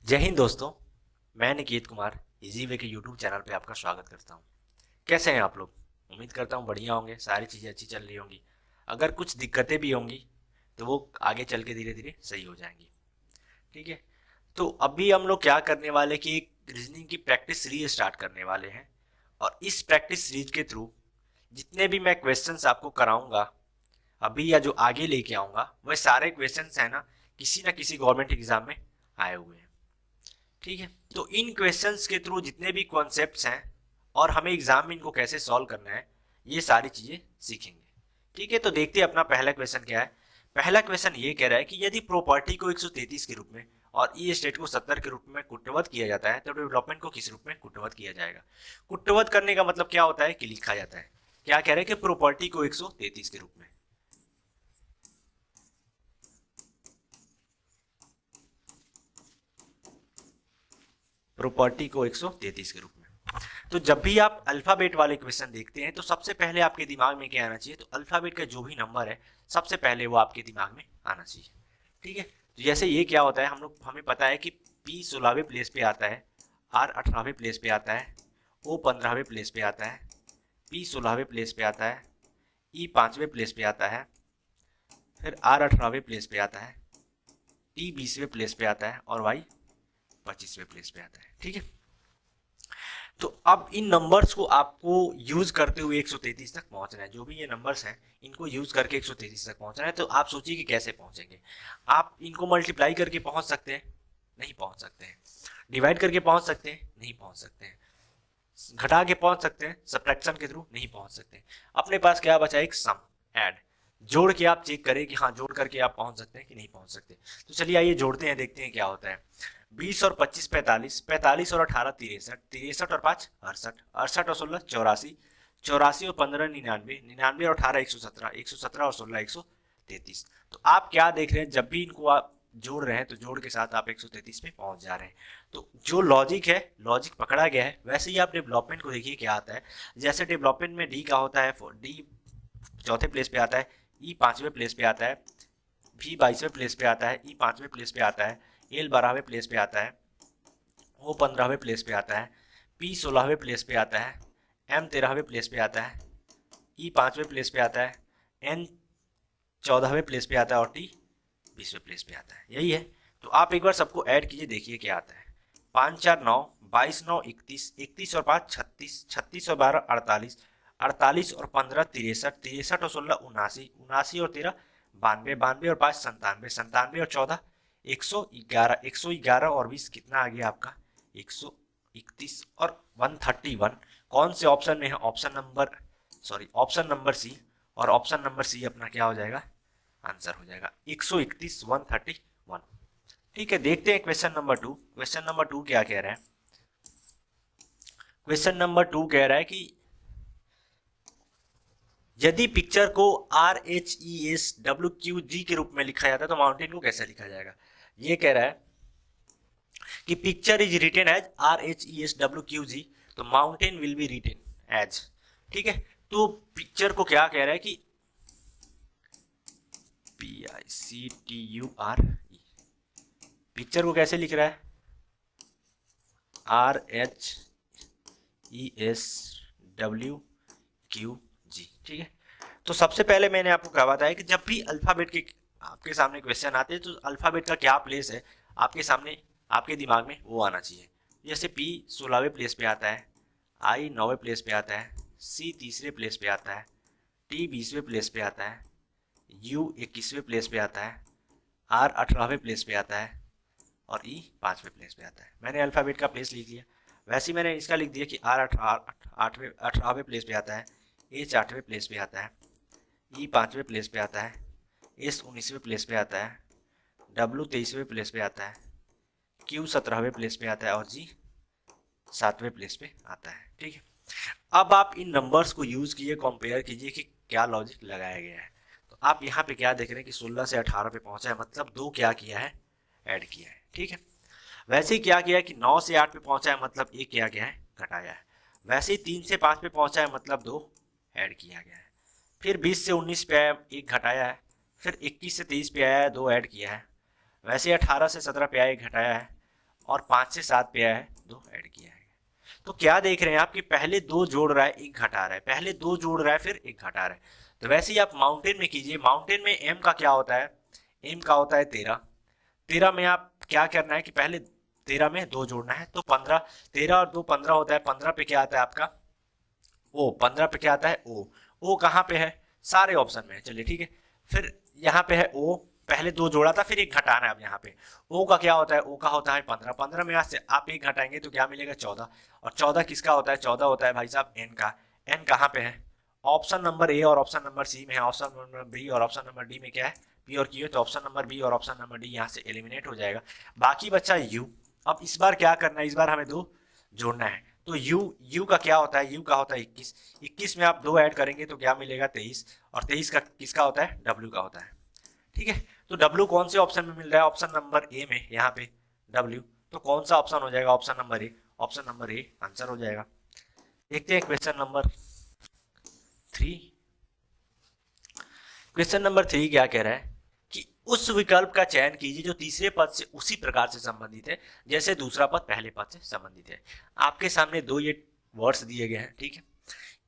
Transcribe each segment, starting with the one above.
जय हिंद दोस्तों। मैं निकेत कुमार इजी वे के यूट्यूब चैनल पे आपका स्वागत करता हूँ। कैसे हैं आप लोग? उम्मीद करता हूँ बढ़िया होंगे, सारी चीज़ें अच्छी चल रही होंगी। अगर कुछ दिक्कतें भी होंगी तो वो आगे चल के धीरे धीरे सही हो जाएंगी। ठीक है। तो अभी हम लोग क्या करने वाले कि एक रीजनिंग की प्रैक्टिस सीरीज स्टार्ट करने वाले हैं। और इस प्रैक्टिस सीरीज के थ्रू जितने भी मैं क्वेश्चंस आपको कराऊंगा अभी या जो आगे लेके आऊंगा वह सारे क्वेश्चंस है ना किसी ना किसी गवर्नमेंट एग्जाम में आए हुए हैं। ठीक है। तो इन क्वेश्चंस के थ्रू जितने भी कॉन्सेप्ट्स हैं और हमें एग्जाम में इनको कैसे सॉल्व करना है ये सारी चीजें सीखेंगे। ठीक है। तो देखते हैं अपना पहला क्वेश्चन क्या है। पहला क्वेश्चन ये कह रहा है कि यदि प्रॉपर्टी को 133 के रूप में और ई स्टेट को 70 के रूप में कुटवत किया जाता है तो डेवलपमेंट को किस रूप में कुटवत किया जाएगा। कुटवत करने का मतलब क्या होता है कि लिखा जाता है। क्या कह रहे हैं कि प्रॉपर्टी को 133 के रूप में। प्रॉपर्टी को 133 के रूप में। तो जब भी आप अल्फाबेट वाले क्वेश्चन देखते हैं तो सबसे पहले आपके दिमाग में क्या आना चाहिए, तो अल्फाबेट का जो भी नंबर है सबसे पहले वो आपके दिमाग में आना चाहिए। ठीक है। तो जैसे ये क्या होता है, हमें पता है कि पी 16वें प्लेस पे आता है, आर 18वें प्लेस पे आता है, ओ 15वें प्लेस पे आता है, पी 16वें प्लेस पे आता है, ई 5वें प्लेस पे आता है, फिर आर 18वें प्लेस पे आता है, टी 20वें प्लेस पे आता है और वाई 25वें प्लेस पे आता है। ठीक है। तो अब इन नंबर्स को आपको यूज करते हुए 133 तक पहुंचना है। जो भी ये नंबर्स हैं इनको यूज करके 133 तक पहुंचना है। तो आप सोचिए कि कैसे पहुंचेंगे। आप इनको मल्टीप्लाई करके पहुंच सकते हैं, नहीं पहुंच सकते हैं। डिवाइड करके पहुंच सकते हैं, नहीं पहुंच सकते हैं। घटा के पहुंच सकते हैं, सब्ट्रैक्शन के थ्रू नहीं पहुंच सकते। अपने पास क्या बचा, एक सम, ऐड। जोड़ के आप चेक करें कि हाँ जोड़ करके आप पहुंच सकते हैं कि नहीं पहुंच सकते। तो चलिए आइए जोड़ते हैं, देखते हैं क्या होता है। 20 और 25 45, 45 और 18 63, 63 और 5 68, 68 और 16 84, 84 और 15 99, 99 और 18 117, 117 और 16 133। तो आप क्या देख रहे हैं, जब भी इनको आप जोड़ रहे हैं तो जोड़ के साथ आप 133 पे पहुंच जा रहे हैं। तो जो लॉजिक है, लॉजिक पकड़ा गया है। वैसे ही आप डेवलपमेंट को देखिए क्या आता है। जैसे डेवलपमेंट में डी का होता है, डी चौथे प्लेस पे आता है, ई 5वें प्लेस पे आता है, भी 22वें प्लेस पे आता है, ई 5वें प्लेस पे आता है, एल 12वें प्लेस पे आता है, ओ 15वें प्लेस पे आता है, पी 16वें प्लेस पे आता है, एम 13वें प्लेस पे आता है, ई 5वें प्लेस पे आता है, एन 14वें प्लेस पे आता है और टी 20वें प्लेस पे आता है। यही है। तो आप एक बार सबको ऐड कीजिए, देखिए क्या आता है। 5 4 9, 22 9 31, 31 और 5 36, 36 और 12 48, 48 और 15 63, 63 और 16 79, 79 और 13 92, 92 और 5 97, 97 और 14 111, 111 और 20 कितना आ गया आपका 131 और 131। कौन से ऑप्शन में है? Option number C. और ऑप्शन नंबर सी अपना क्या हो जाएगा, आंसर हो जाएगा 131 131। ठीक है। देखते हैं क्वेश्चन नंबर 2। क्वेश्चन नंबर 2 क्या कह रहा है। क्वेश्चन नंबर 2 कह रहा है कि यदि पिक्चर को RHESWQG के रूप में लिखा जाता है तो माउंटेन को कैसे लिखा जाएगा। ये कह रहा है कि picture is written as RHESWQG, तो mountain will be written as. ठीक है। तो पिक्चर को क्या कह रहा है कि PICTURE, पिक्चर को कैसे लिख रहा है, RHESWQG। ठीक है। तो सबसे पहले मैंने आपको क्या बताया कि जब भी अल्फाबेट के आपके सामने क्वेश्चन आते हैं तो अल्फाबेट का क्या प्लेस है आपके सामने, आपके दिमाग में वो आना चाहिए। जैसे P 16वें प्लेस पे आता है, I 9वें प्लेस पे आता है, C 3रे प्लेस पे आता है, T 20वें प्लेस पे आता है, U 21वें प्लेस पे आता है, R 18वें प्लेस पे आता है और E 5वें प्लेस पे आता है। मैंने अल्फाबेट का प्लेस लिख दिया। वैसे ही मैंने इसका लिख दिया कि R 18वें प्लेस पे आता है, H 8वें प्लेस पे आता है, E 5वें प्लेस पे आता है, S 19वें प्लेस पे आता है, W 23वें प्लेस पे आता है, Q 17वें प्लेस पे आता है और G 7वें प्लेस पे आता है। ठीक है। अब आप इन नंबर्स को यूज कीजिए, कंपेयर कीजिए कि क्या लॉजिक लगाया गया है। तो आप यहाँ पे क्या देख रहे हैं कि 16 से 18 पे पहुंचा है, मतलब 2 क्या किया है, ऐड किया है। ठीक है। वैसे ही क्या किया है कि 9 से 8 पे पहुंचा है, मतलब 1 क्या गया है, घटाया है। वैसे ही 3 से 5 पे पहुंचा है, मतलब 2 ऐड किया गया है। फिर 20 से 19 पे आया, 1 घटाया है। फिर 21 से 23 पे आया है, 2 ऐड किया है। वैसे ही 18 से 17 पे आया, 1 घटाया है। और 5 से 7 पे आया है 2 ऐड किया है। तो क्या देख रहे हैं आप कि पहले 2 जोड़ रहा है, 1 घटा रहा है, पहले 2 जोड़ रहा है, फिर 1 घटा रहा है। तो वैसे ही आप माउंटेन में कीजिए। माउंटेन में एम का क्या होता है, एम का होता है 13। 13 में आप क्या करना है कि पहले 13 में 2 जोड़ना है, तो 15, 13 और 2 15 होता है। 15 पे क्या आता है आपका ओ, 15 पे क्या आता है ओ। ओ कहाँ पे है, सारे ऑप्शन में है। चलिए ठीक है, फिर यहाँ पे है ओ, पहले 2 जोड़ा था, फिर 1 घटाना है। अब यहाँ पे ओ का क्या होता है, ओ का होता है 15। 15 में से आप 1 घटाएंगे तो क्या मिलेगा 14। और 14 किसका होता है, 14 होता है भाई साहब एन का। एन कहाँ पे है, ऑप्शन नंबर ए और ऑप्शन नंबर सी में है। ऑप्शन नंबर बी और ऑप्शन नंबर डी में क्या है, पी और क्यू है। तो ऑप्शन नंबर बी और ऑप्शन नंबर डी यहाँ से एलिमिनेट हो जाएगा। बाकी बच्चा यू। अब इस बार क्या करना है, इस बार हमें 2 जोड़ना है। तो यू का क्या होता है, यू का होता है 21। 21 में आप 2 ऐड करेंगे तो क्या मिलेगा 23। और 23 का किसका होता है, डब्ल्यू का होता है। ठीक है, तो डब्ल्यू कौन से ऑप्शन में मिल रहा है, ऑप्शन नंबर ए में, यहाँ पे डब्ल्यू। तो कौन सा ऑप्शन हो जाएगा, option number A. Option number A answer हो जाएगा। देखते हैं क्वेश्चन नंबर 3। क्वेश्चन नंबर 3 क्या कह रहा है कि उस विकल्प का चयन कीजिए जो तीसरे पद से उसी प्रकार से संबंधित है जैसे दूसरा पद पहले पद से संबंधित है। आपके सामने 2 ये वर्ड्स दिए गए हैं, ठीक है।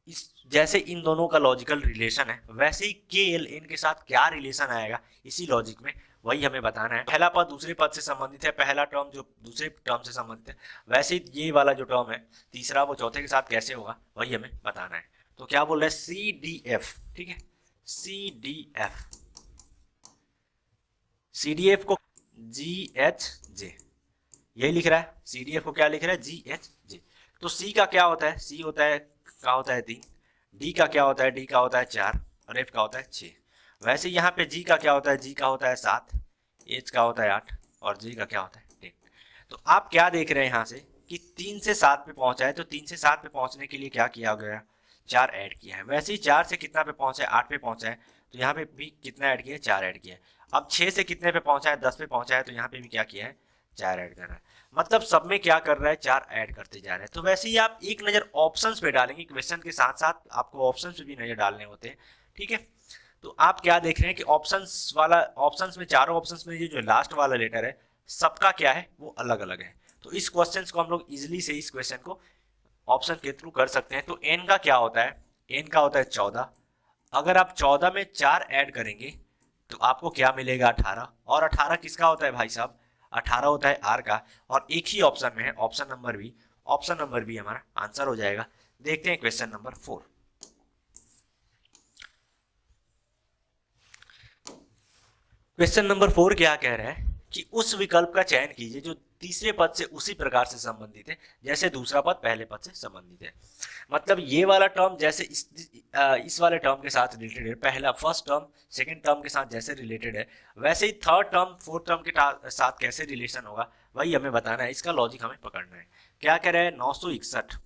इस जैसे इन दोनों का लॉजिकल रिलेशन है, वैसे ही के एल एन के साथ क्या रिलेशन आएगा इसी लॉजिक में, वही हमें बताना है। पहला पद दूसरे पद से संबंधित है, पहला टर्म जो दूसरे टर्म से संबंधित है, वैसे ही ये वाला जो टर्म है तीसरा वो चौथे के साथ कैसे होगा, वही हमें बताना है। तो क्या बोल रहे हैं, सी डी एफ। ठीक है, C D F. C D F को जी एच जे, यही लिख रहा है। सी डी एफ को क्या लिख रहा है, जी एच जे। तो सी का क्या होता है, सी होता है का होता है 3। डी का क्या होता है, डी का होता है 4 और एफ का होता है 6। वैसे यहाँ पे जी का क्या होता है, जी का होता है 7, एच का होता है 8 और जी का क्या होता है 10। तो आप क्या देख रहे हैं यहाँ से कि 3 से 7 पे पहुंचा है, तो 3 से 7 पे पहुंचने के लिए क्या किया गया, 4 ऐड किया है। वैसे ही 4 से कितना पे पहुंचा है, 8 पे पहुंचा है, तो यहाँ पे भी कितना ऐड किया है, 4 ऐड किया है। अब 6 से कितने पे पहुंचा है, 10 पे पहुंचा है, तो यहाँ पे भी क्या किया है, 4 ऐड कर रहा है। मतलब सब में क्या कर रहा है, 4 ऐड करते जा रहे हैं। तो वैसे ही आप एक नजर ऑप्शंस पे डालेंगे, क्वेश्चन के साथ साथ आपको ऑप्शंस पे भी नजर डालने होते हैं। ठीक है, तो आप क्या देख रहे हैं कि ऑप्शंस वाला, ऑप्शंस में चारों ऑप्शंस में ये जो लास्ट वाला लेटर है सबका क्या है, वो अलग अलग है। तो इस क्वेश्चन को हम लोग इजिली से इस क्वेश्चन को ऑप्शन के थ्रू कर सकते हैं। तो एन का क्या होता है, एन का होता है 14। अगर आप 14 में 4 ऐड करेंगे तो आपको क्या मिलेगा, 18। और 18 किसका होता है भाई साहब, 18 होता है आर का। और एक ही ऑप्शन में है, option number B. Option number B हमारा आंसर हो जाएगा। देखते हैं क्वेश्चन नंबर 4। क्वेश्चन नंबर 4 क्या कह रहा है कि उस विकल्प का चयन कीजिए जो तीसरे पद से उसी प्रकार से संबंधित है जैसे दूसरा पद पहले पद से संबंधित है। मतलब ये वाला टर्म जैसे इस वाले टर्म के साथ रिलेटेड है, पहला फर्स्ट टर्म सेकंड टर्म के साथ जैसे रिलेटेड है, वैसे ही थर्ड टर्म फोर्थ टर्म के साथ कैसे रिलेशन होगा, वही हमें बताना है। इसका लॉजिक हमें पकड़ना है। क्या कह रहे हैं, 961।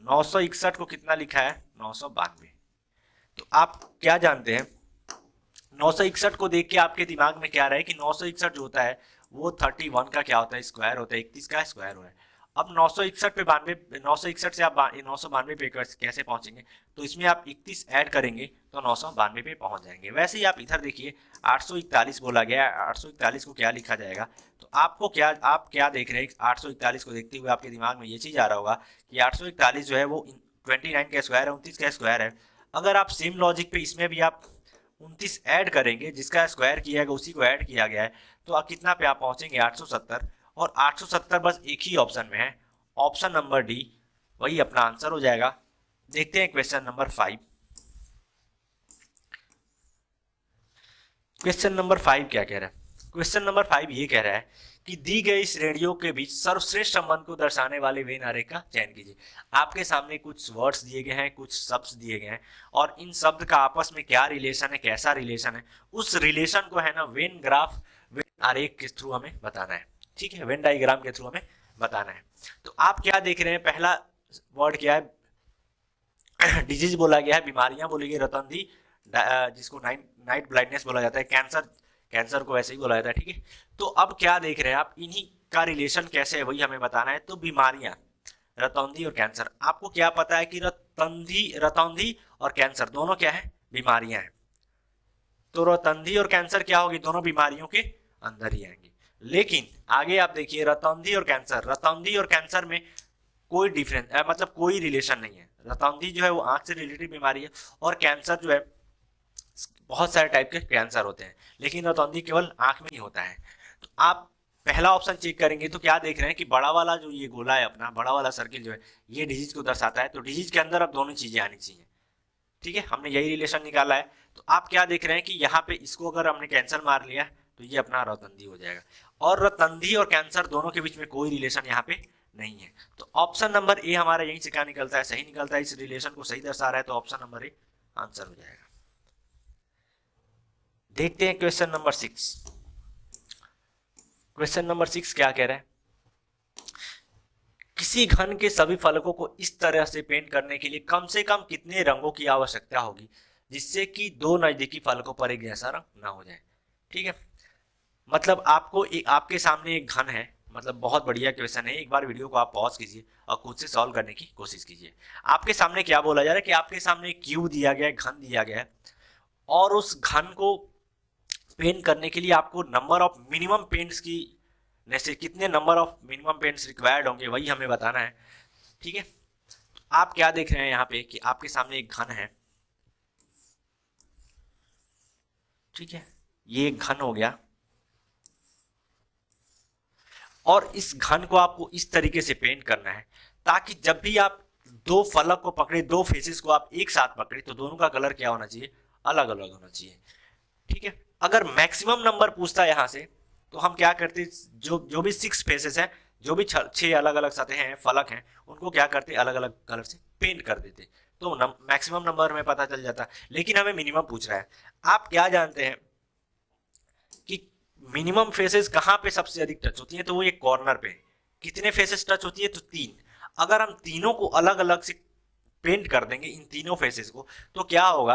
961 को कितना लिखा है, 992। तो आप क्या जानते हैं, 961 को देख के आपके दिमाग में क्या रहा है कि 961 जो होता है वो 31 का क्या होता है, स्क्वायर होता है, 31 का स्क्वायर होता है। अब 961 पे 92, 961 से आप 992 पे कैसे पहुंचेंगे, तो इसमें आप 31 ऐड करेंगे तो 992 पे पहुंच जाएंगे। वैसे ही आप इधर देखिए 841 बोला गया है, 841 को क्या लिखा जाएगा। तो आपको क्या, आप क्या देख रहे हैं, 841 को देखते हुए आपके दिमाग में ये चीज आ रहा होगा कि 841 जो है वो 29 का स्क्वायर है, 29 का स्क्वायर है। अगर आप सेम लॉजिक पे इसमें भी आप 29 ऐड करेंगे, जिसका स्क्वायर किया गया उसी को ऐड किया गया है, तो आप कितना पे आप पहुंचेंगे, 870। और 870 बस एक ही ऑप्शन में है, ऑप्शन नंबर डी, वही अपना आंसर हो जाएगा। देखते हैं क्वेश्चन नंबर 5। क्वेश्चन नंबर 5 क्या कह रहा है, क्वेश्चन नंबर 5 ये कह रहा है कि दी गई श्रेणियों के बीच सर्वश्रेष्ठ संबंध को दर्शाने वाले वेन आरेख का चयन कीजिए। आपके सामने कुछ वर्ड्स दिए गए हैं, कुछ शब्द दिए गए हैं, और इन शब्द का आपस में क्या रिलेशन है, कैसा रिलेशन है, उस रिलेशन को है ना वेन ग्राफ, वेन आरेख के थ्रू हमें बताना है। ठीक है, वेन डायग्राम के थ्रू हमें बताना है। तो आप क्या देख रहे हैं, पहला वर्ड क्या है, डिजीज बोला गया है, बीमारियां बोली गई, रतनदी जिसको नाइट ब्लाइंडनेस बोला जाता है, कैंसर, कैंसर को ऐसे ही बोला जाता है। ठीक है, तो अब क्या देख रहे हैं आप, इन्हीं का रिलेशन कैसे है वही हमें बताना है। तो बीमारियां, रतौंधी और कैंसर, आपको क्या पता है कि रतौंधी और कैंसर दोनों क्या है, बीमारियां हैं। तो रतौंधी और कैंसर क्या होगी, दोनों बीमारियों के अंदर ही आएंगे। लेकिन आगे आप देखिए रतौंधी और कैंसर, रतौंधी और कैंसर में कोई डिफरेंस मतलब कोई रिलेशन नहीं है। रतौंधी जो है वो आंख से रिलेटेड बीमारी है, और कैंसर जो है बहुत सारे टाइप के कैंसर होते हैं, लेकिन रतौंधी केवल आंख में ही होता है। तो आप पहला ऑप्शन चेक करेंगे तो क्या देख रहे हैं कि बड़ा वाला जो ये गोला है अपना, बड़ा वाला सर्किल जो है ये डिजीज को दर्शाता है, तो डिजीज के अंदर अब दोनों चीजें आनी चाहिए। ठीक है, हमने यही रिलेशन निकाला है। तो आप क्या देख रहे हैं कि यहाँ पे इसको अगर हमने कैंसर मार लिया तो ये अपना रतौंधी हो जाएगा, और रतौंधी और कैंसर दोनों के बीच में कोई रिलेशन यहाँ पे नहीं है। तो ऑप्शन नंबर ए हमारा यहीं से क्या निकलता है, सही निकलता है, इस रिलेशन को सही दर्शा रहा है, तो ऑप्शन नंबर ए आंसर हो जाएगा। देखते हैं क्वेश्चन नंबर 6। क्वेश्चन नंबर 6 क्या कह रहा है, किसी घन के सभी फलकों को इस तरह से पेंट करने के लिए कम से कम कितने रंगों की आवश्यकता होगी जिससे कि दो नजदीकी फलकों पर एक जैसा रंग ना हो जाए। ठीक है, मतलब आपको आपके सामने एक घन है, मतलब बहुत बढ़िया क्वेश्चन है, एक बार वीडियो को आप पॉज कीजिए और खुद से सॉल्व करने की कोशिश कीजिए। आपके सामने क्या बोला जा रहा है कि आपके सामने एक क्यूब दिया गया है, घन दिया गया है, और उस घन को पेंट करने के लिए आपको नंबर ऑफ मिनिमम पेंट्स की जैसे कितने number of minimum paints required होंगे वही हमें बताना है। ठीक है, आप क्या देख रहे हैं यहाँ पे कि आपके सामने एक घन है। ठीक है, ये एक घन हो गया, और इस घन को आपको इस तरीके से पेंट करना है ताकि जब भी आप दो फलक को पकड़े, दो फेसेस को आप एक साथ पकड़े, तो दोनों का कलर क्या होना चाहिए, अलग अलग होना चाहिए। ठीक है, अगर मैक्सिमम नंबर पूछता है यहाँ से तो हम क्या करते, जो भी 6 फेसेस हैं, जो भी 6 अलग अलग सतहें हैं, फलक हैं, उनको क्या करते, अलग अलग कलर से पेंट कर देते, तो मैक्सिमम नंबर में पता चल जाता। लेकिन हमें मिनिमम पूछ रहा है। आप क्या जानते हैं कि मिनिमम फेसेस कहाँ पे सबसे अधिक टच होती है, तो वो ये कॉर्नर पे। कितने फेसेस टच होती है, तो 3। अगर हम तीनों को अलग अलग से पेंट कर देंगे, इन तीनों फेसेस को, तो क्या होगा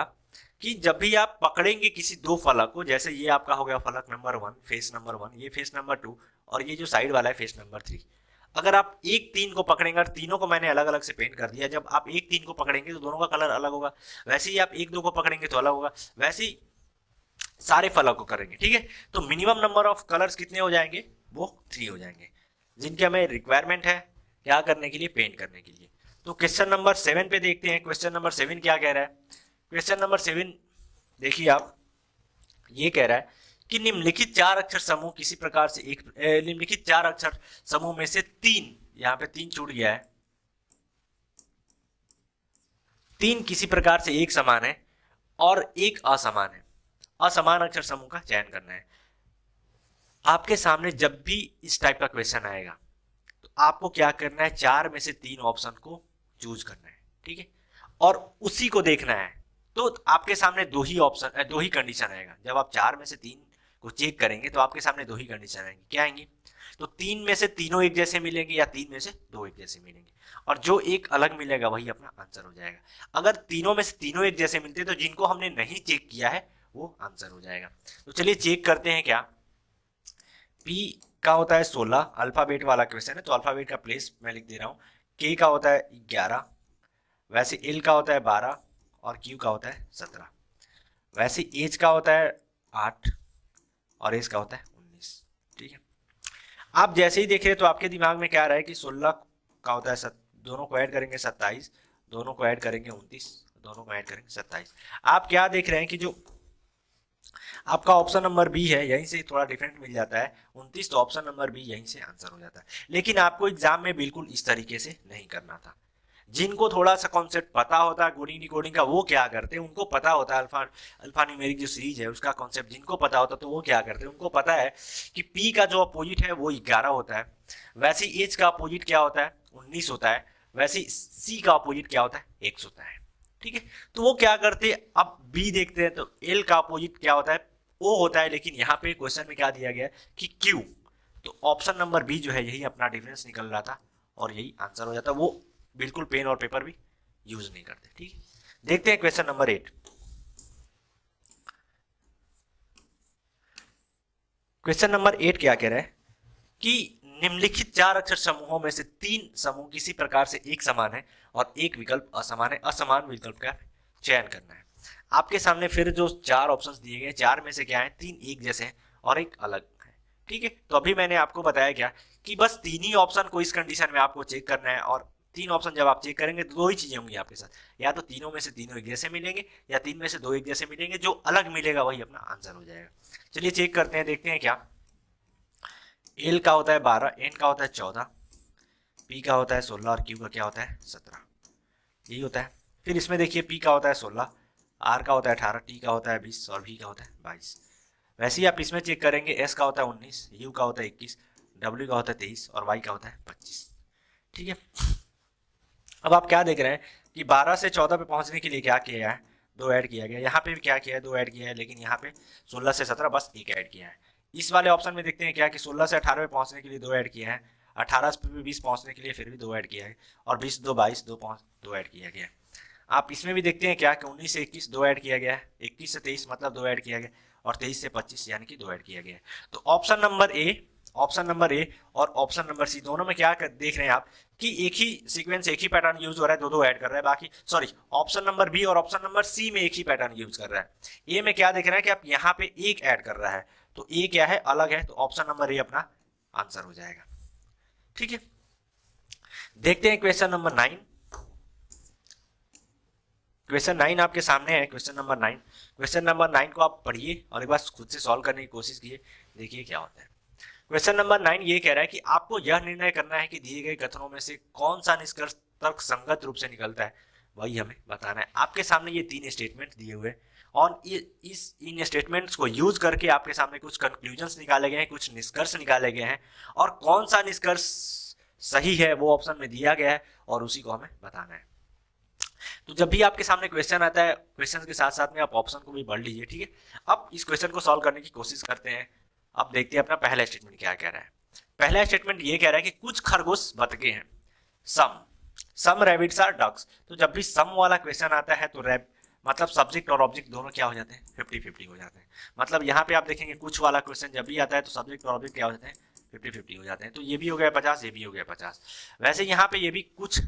कि जब भी आप पकड़ेंगे किसी दो फलक को, जैसे ये आपका हो गया फलक नंबर 1, फेस नंबर 1, ये फेस नंबर 2, और ये जो साइड वाला है फेस नंबर 3। अगर आप 1 3 को पकड़ेंगे, और तीनों को मैंने अलग अलग से पेंट कर दिया, जब आप 1 3 को पकड़ेंगे तो दोनों का कलर अलग होगा, वैसे ही आप 1 2 को पकड़ेंगे तो अलग होगा, वैसे ही सारे फलक को करेंगे। ठीक है, तो मिनिमम नंबर ऑफ कलर्स कितने हो जाएंगे, वो 3 हो जाएंगे, जिनकी हमें रिक्वायरमेंट है क्या करने के लिए, पेंट करने के लिए। तो क्वेश्चन नंबर 7 पे देखते हैं। क्वेश्चन नंबर 7 क्या कह रहा है, क्वेश्चन नंबर 7 देखिए आप, ये कह रहा है कि निम्नलिखित 4 अक्षर समूह किसी प्रकार से एक निम्नलिखित 4 अक्षर समूह में से 3, यहाँ पे 3 छूट गया है, 3 किसी प्रकार से एक समान है और एक असमान है। असमान अक्षर समूह का चयन करना है। आपके सामने जब भी इस टाइप का क्वेश्चन आएगा तो आपको क्या करना है, 4 में से 3 ऑप्शन को चूज करना है। ठीक है, और उसी को देखना है। तो आपके सामने दो ही कंडीशन आएगा। जब आप 4 में से 3 को चेक करेंगे तो आपके सामने 2 ही कंडीशन आएंगी। क्या आएंगी, तो 3 में से तीनों एक जैसे मिलेंगे या 3 में से 2 एक जैसे मिलेंगे, और जो एक अलग मिलेगा वही अपना आंसर हो जाएगा। अगर तीनों में से तीनों एक जैसे मिलते तो जिनको हमने नहीं चेक किया है वो आंसर हो जाएगा। तो चलिए चेक करते हैं। क्या P का होता है 16, अल्फाबेट वाला क्वेश्चन है तो अल्फाबेट का प्लेस मैं लिख दे रहा हूँ। K का होता है 11, वैसे L का होता है 12, और Q का होता है 17। वैसे H का होता है 8 और S का होता है 19। ठीक है, आप जैसे ही देख रहे हैं तो आपके दिमाग में क्या आ रहा है कि 16 का होता है दोनों को ऐड करेंगे 27, दोनों को ऐड करेंगे 29, दोनों को ऐड करेंगे 27। आप क्या देख रहे हैं कि जो आपका ऑप्शन नंबर बी है यहीं से थोड़ा डिफरेंट मिल जाता है 29, तो ऑप्शन नंबर बी यहीं से आंसर हो जाता है। लेकिन आपको एग्जाम में बिल्कुल इस तरीके से नहीं करना था। जिनको थोड़ा सा कॉन्सेप्ट पता होता है कोडिंग डिकोडिंग का वो क्या करते हैं, उनको पता होता है अल्फा न्यूमेरिक जो सीरीज है उसका कॉन्सेप्ट जिनको पता होता है तो वो क्या करते हैं, उनको पता है कि पी का जो अपोजिट है वो 11 होता है, वैसे एच का अपोजिट क्या होता है 19 होता है, वैसे सी का अपोजिट क्या होता है 1 होता है। ठीक है, तो वो क्या करते हैं, अब बी देखते हैं तो एल का अपोजिट क्या होता है ओ होता है, लेकिन यहाँ पे क्वेश्चन में क्या दिया गया है कि क्यू, तो ऑप्शन नंबर बी जो है यही अपना डिफरेंस निकल रहा था और यही आंसर हो जाता। वो बिल्कुल पेन और पेपर भी यूज नहीं करते। ठीक है, देखते हैं क्वेश्चन नंबर 8। क्वेश्चन नंबर 8 क्या कह रहा है कि निम्नलिखित 4 अक्षर समूहों में से 3 समूह किसी प्रकार से एक समान है और एक विकल्प असमान है, असमान विकल्प का चयन करना है। आपके सामने फिर जो 4 ऑप्शंस दिए गए 4 में से क्या है 3 एक जैसे हैं और एक अलग है। ठीक है, तो अभी मैंने आपको बताया क्या कि बस तीन ही ऑप्शन को इस कंडीशन में आपको चेक करना है, और तीन ऑप्शन जब आप चेक करेंगे तो दो ही चीजें होंगी आपके साथ, या तो तीनों में से तीनों एक जैसे मिलेंगे या तीन में से दो एक जैसे मिलेंगे, जो अलग मिलेगा वही अपना आंसर हो जाएगा। चलिए चेक करते हैं, देखते हैं क्या। एल का होता है 12, एन का होता है 14, पी का होता है 16 और क्यू का क्या होता है 17, यही होता है। फिर इसमें देखिए पी का होता है 16, आर का होता है 18, टी का होता है 20 और वी का होता है 22। वैसे ही आप इसमें चेक करेंगे, एस का होता है 19, यू का होता है 21, डब्ल्यू का होता है 23 और वाई का होता है 25। ठीक है, अब आप क्या देख रहे हैं कि 12 से 14 पे पहुंचने के लिए क्या किया है, दो ऐड किया गया, यहाँ पे भी क्या किया है, दो ऐड किया है, लेकिन यहाँ पे 16 से 17 बस एक ऐड किया है। इस वाले ऑप्शन में देखते हैं क्या कि 16 से 18 पे पहुंचने के लिए दो ऐड किया है, 18 से 20 पहुंचने के लिए फिर भी दो ऐड किया है, और 20 दो 22 दो ऐड किया गया है। आप इसमें भी देखते हैं क्या कि 19 से 21 दो ऐड किया गया है, 21 से 23 मतलब दो ऐड किया गया, और 23 से 25 यानी कि दो ऐड किया गया है। तो ऑप्शन नंबर ए और ऑप्शन नंबर सी दोनों में क्या देख रहे हैं आप कि एक ही सीक्वेंस, एक ही पैटर्न यूज हो रहा है, दो दो ऐड कर रहा है। बाकी सॉरी, ऑप्शन नंबर बी और ऑप्शन नंबर सी में एक ही पैटर्न यूज कर रहा है। ए में क्या देख रहे हैं कि आप यहाँ पे एक ऐड कर रहा है, तो ए क्या है, अलग है, तो ऑप्शन नंबर ए अपना आंसर हो जाएगा। ठीक है, देखते हैं क्वेश्चन नंबर 9। क्वेश्चन 9 आपके सामने है, क्वेश्चन नंबर 9। क्वेश्चन नंबर 9 को आप पढ़िए और एक बार खुद से सॉल्व करने की कोशिश कीजिए, देखिए क्या होता है। क्वेश्चन नंबर 9 ये कह रहा है कि आपको यह निर्णय करना है कि दिए गए कथनों में से कौन सा निष्कर्ष तर्कसंगत रूप से निकलता है, वही हमें बताना है। आपके सामने ये तीन स्टेटमेंट दिए हुए और इन स्टेटमेंट्स को यूज करके आपके सामने कुछ कंक्लूजन्स निकाले गए हैं, कुछ निष्कर्ष निकाले गए हैं, और कौन सा निष्कर्ष सही है वो ऑप्शन में दिया गया है और उसी को हमें बताना है। तो जब भी आपके सामने क्वेश्चन आता है, क्वेश्चन के साथ साथ में आप ऑप्शन को भी पढ़ लीजिए। ठीक है, अब इस क्वेश्चन को सॉल्व करने की कोशिश करते हैं। अब देखते हैं अपना पहला स्टेटमेंट क्या कह रहा है। पहला स्टेटमेंट ये कह रहा है कि कुछ खरगोश बतखे हैं, सम रैबिट्स आर डक्स। तो जब भी सम वाला क्वेश्चन आता है तो मतलब सब्जेक्ट और ऑब्जेक्ट दोनों क्या हो जाते हैं, 50-50 हो जाते हैं। मतलब यहाँ पे आप देखेंगे कुछ वाला क्वेश्चन जब भी आता है तो सब्जेक्ट और ऑब्जेक्ट क्या हो जाते हैं, 50-50 हो जाते हैं। तो ये भी हो गया 50, ये भी हो गया 50। वैसे यहाँ पे ये भी कुछ,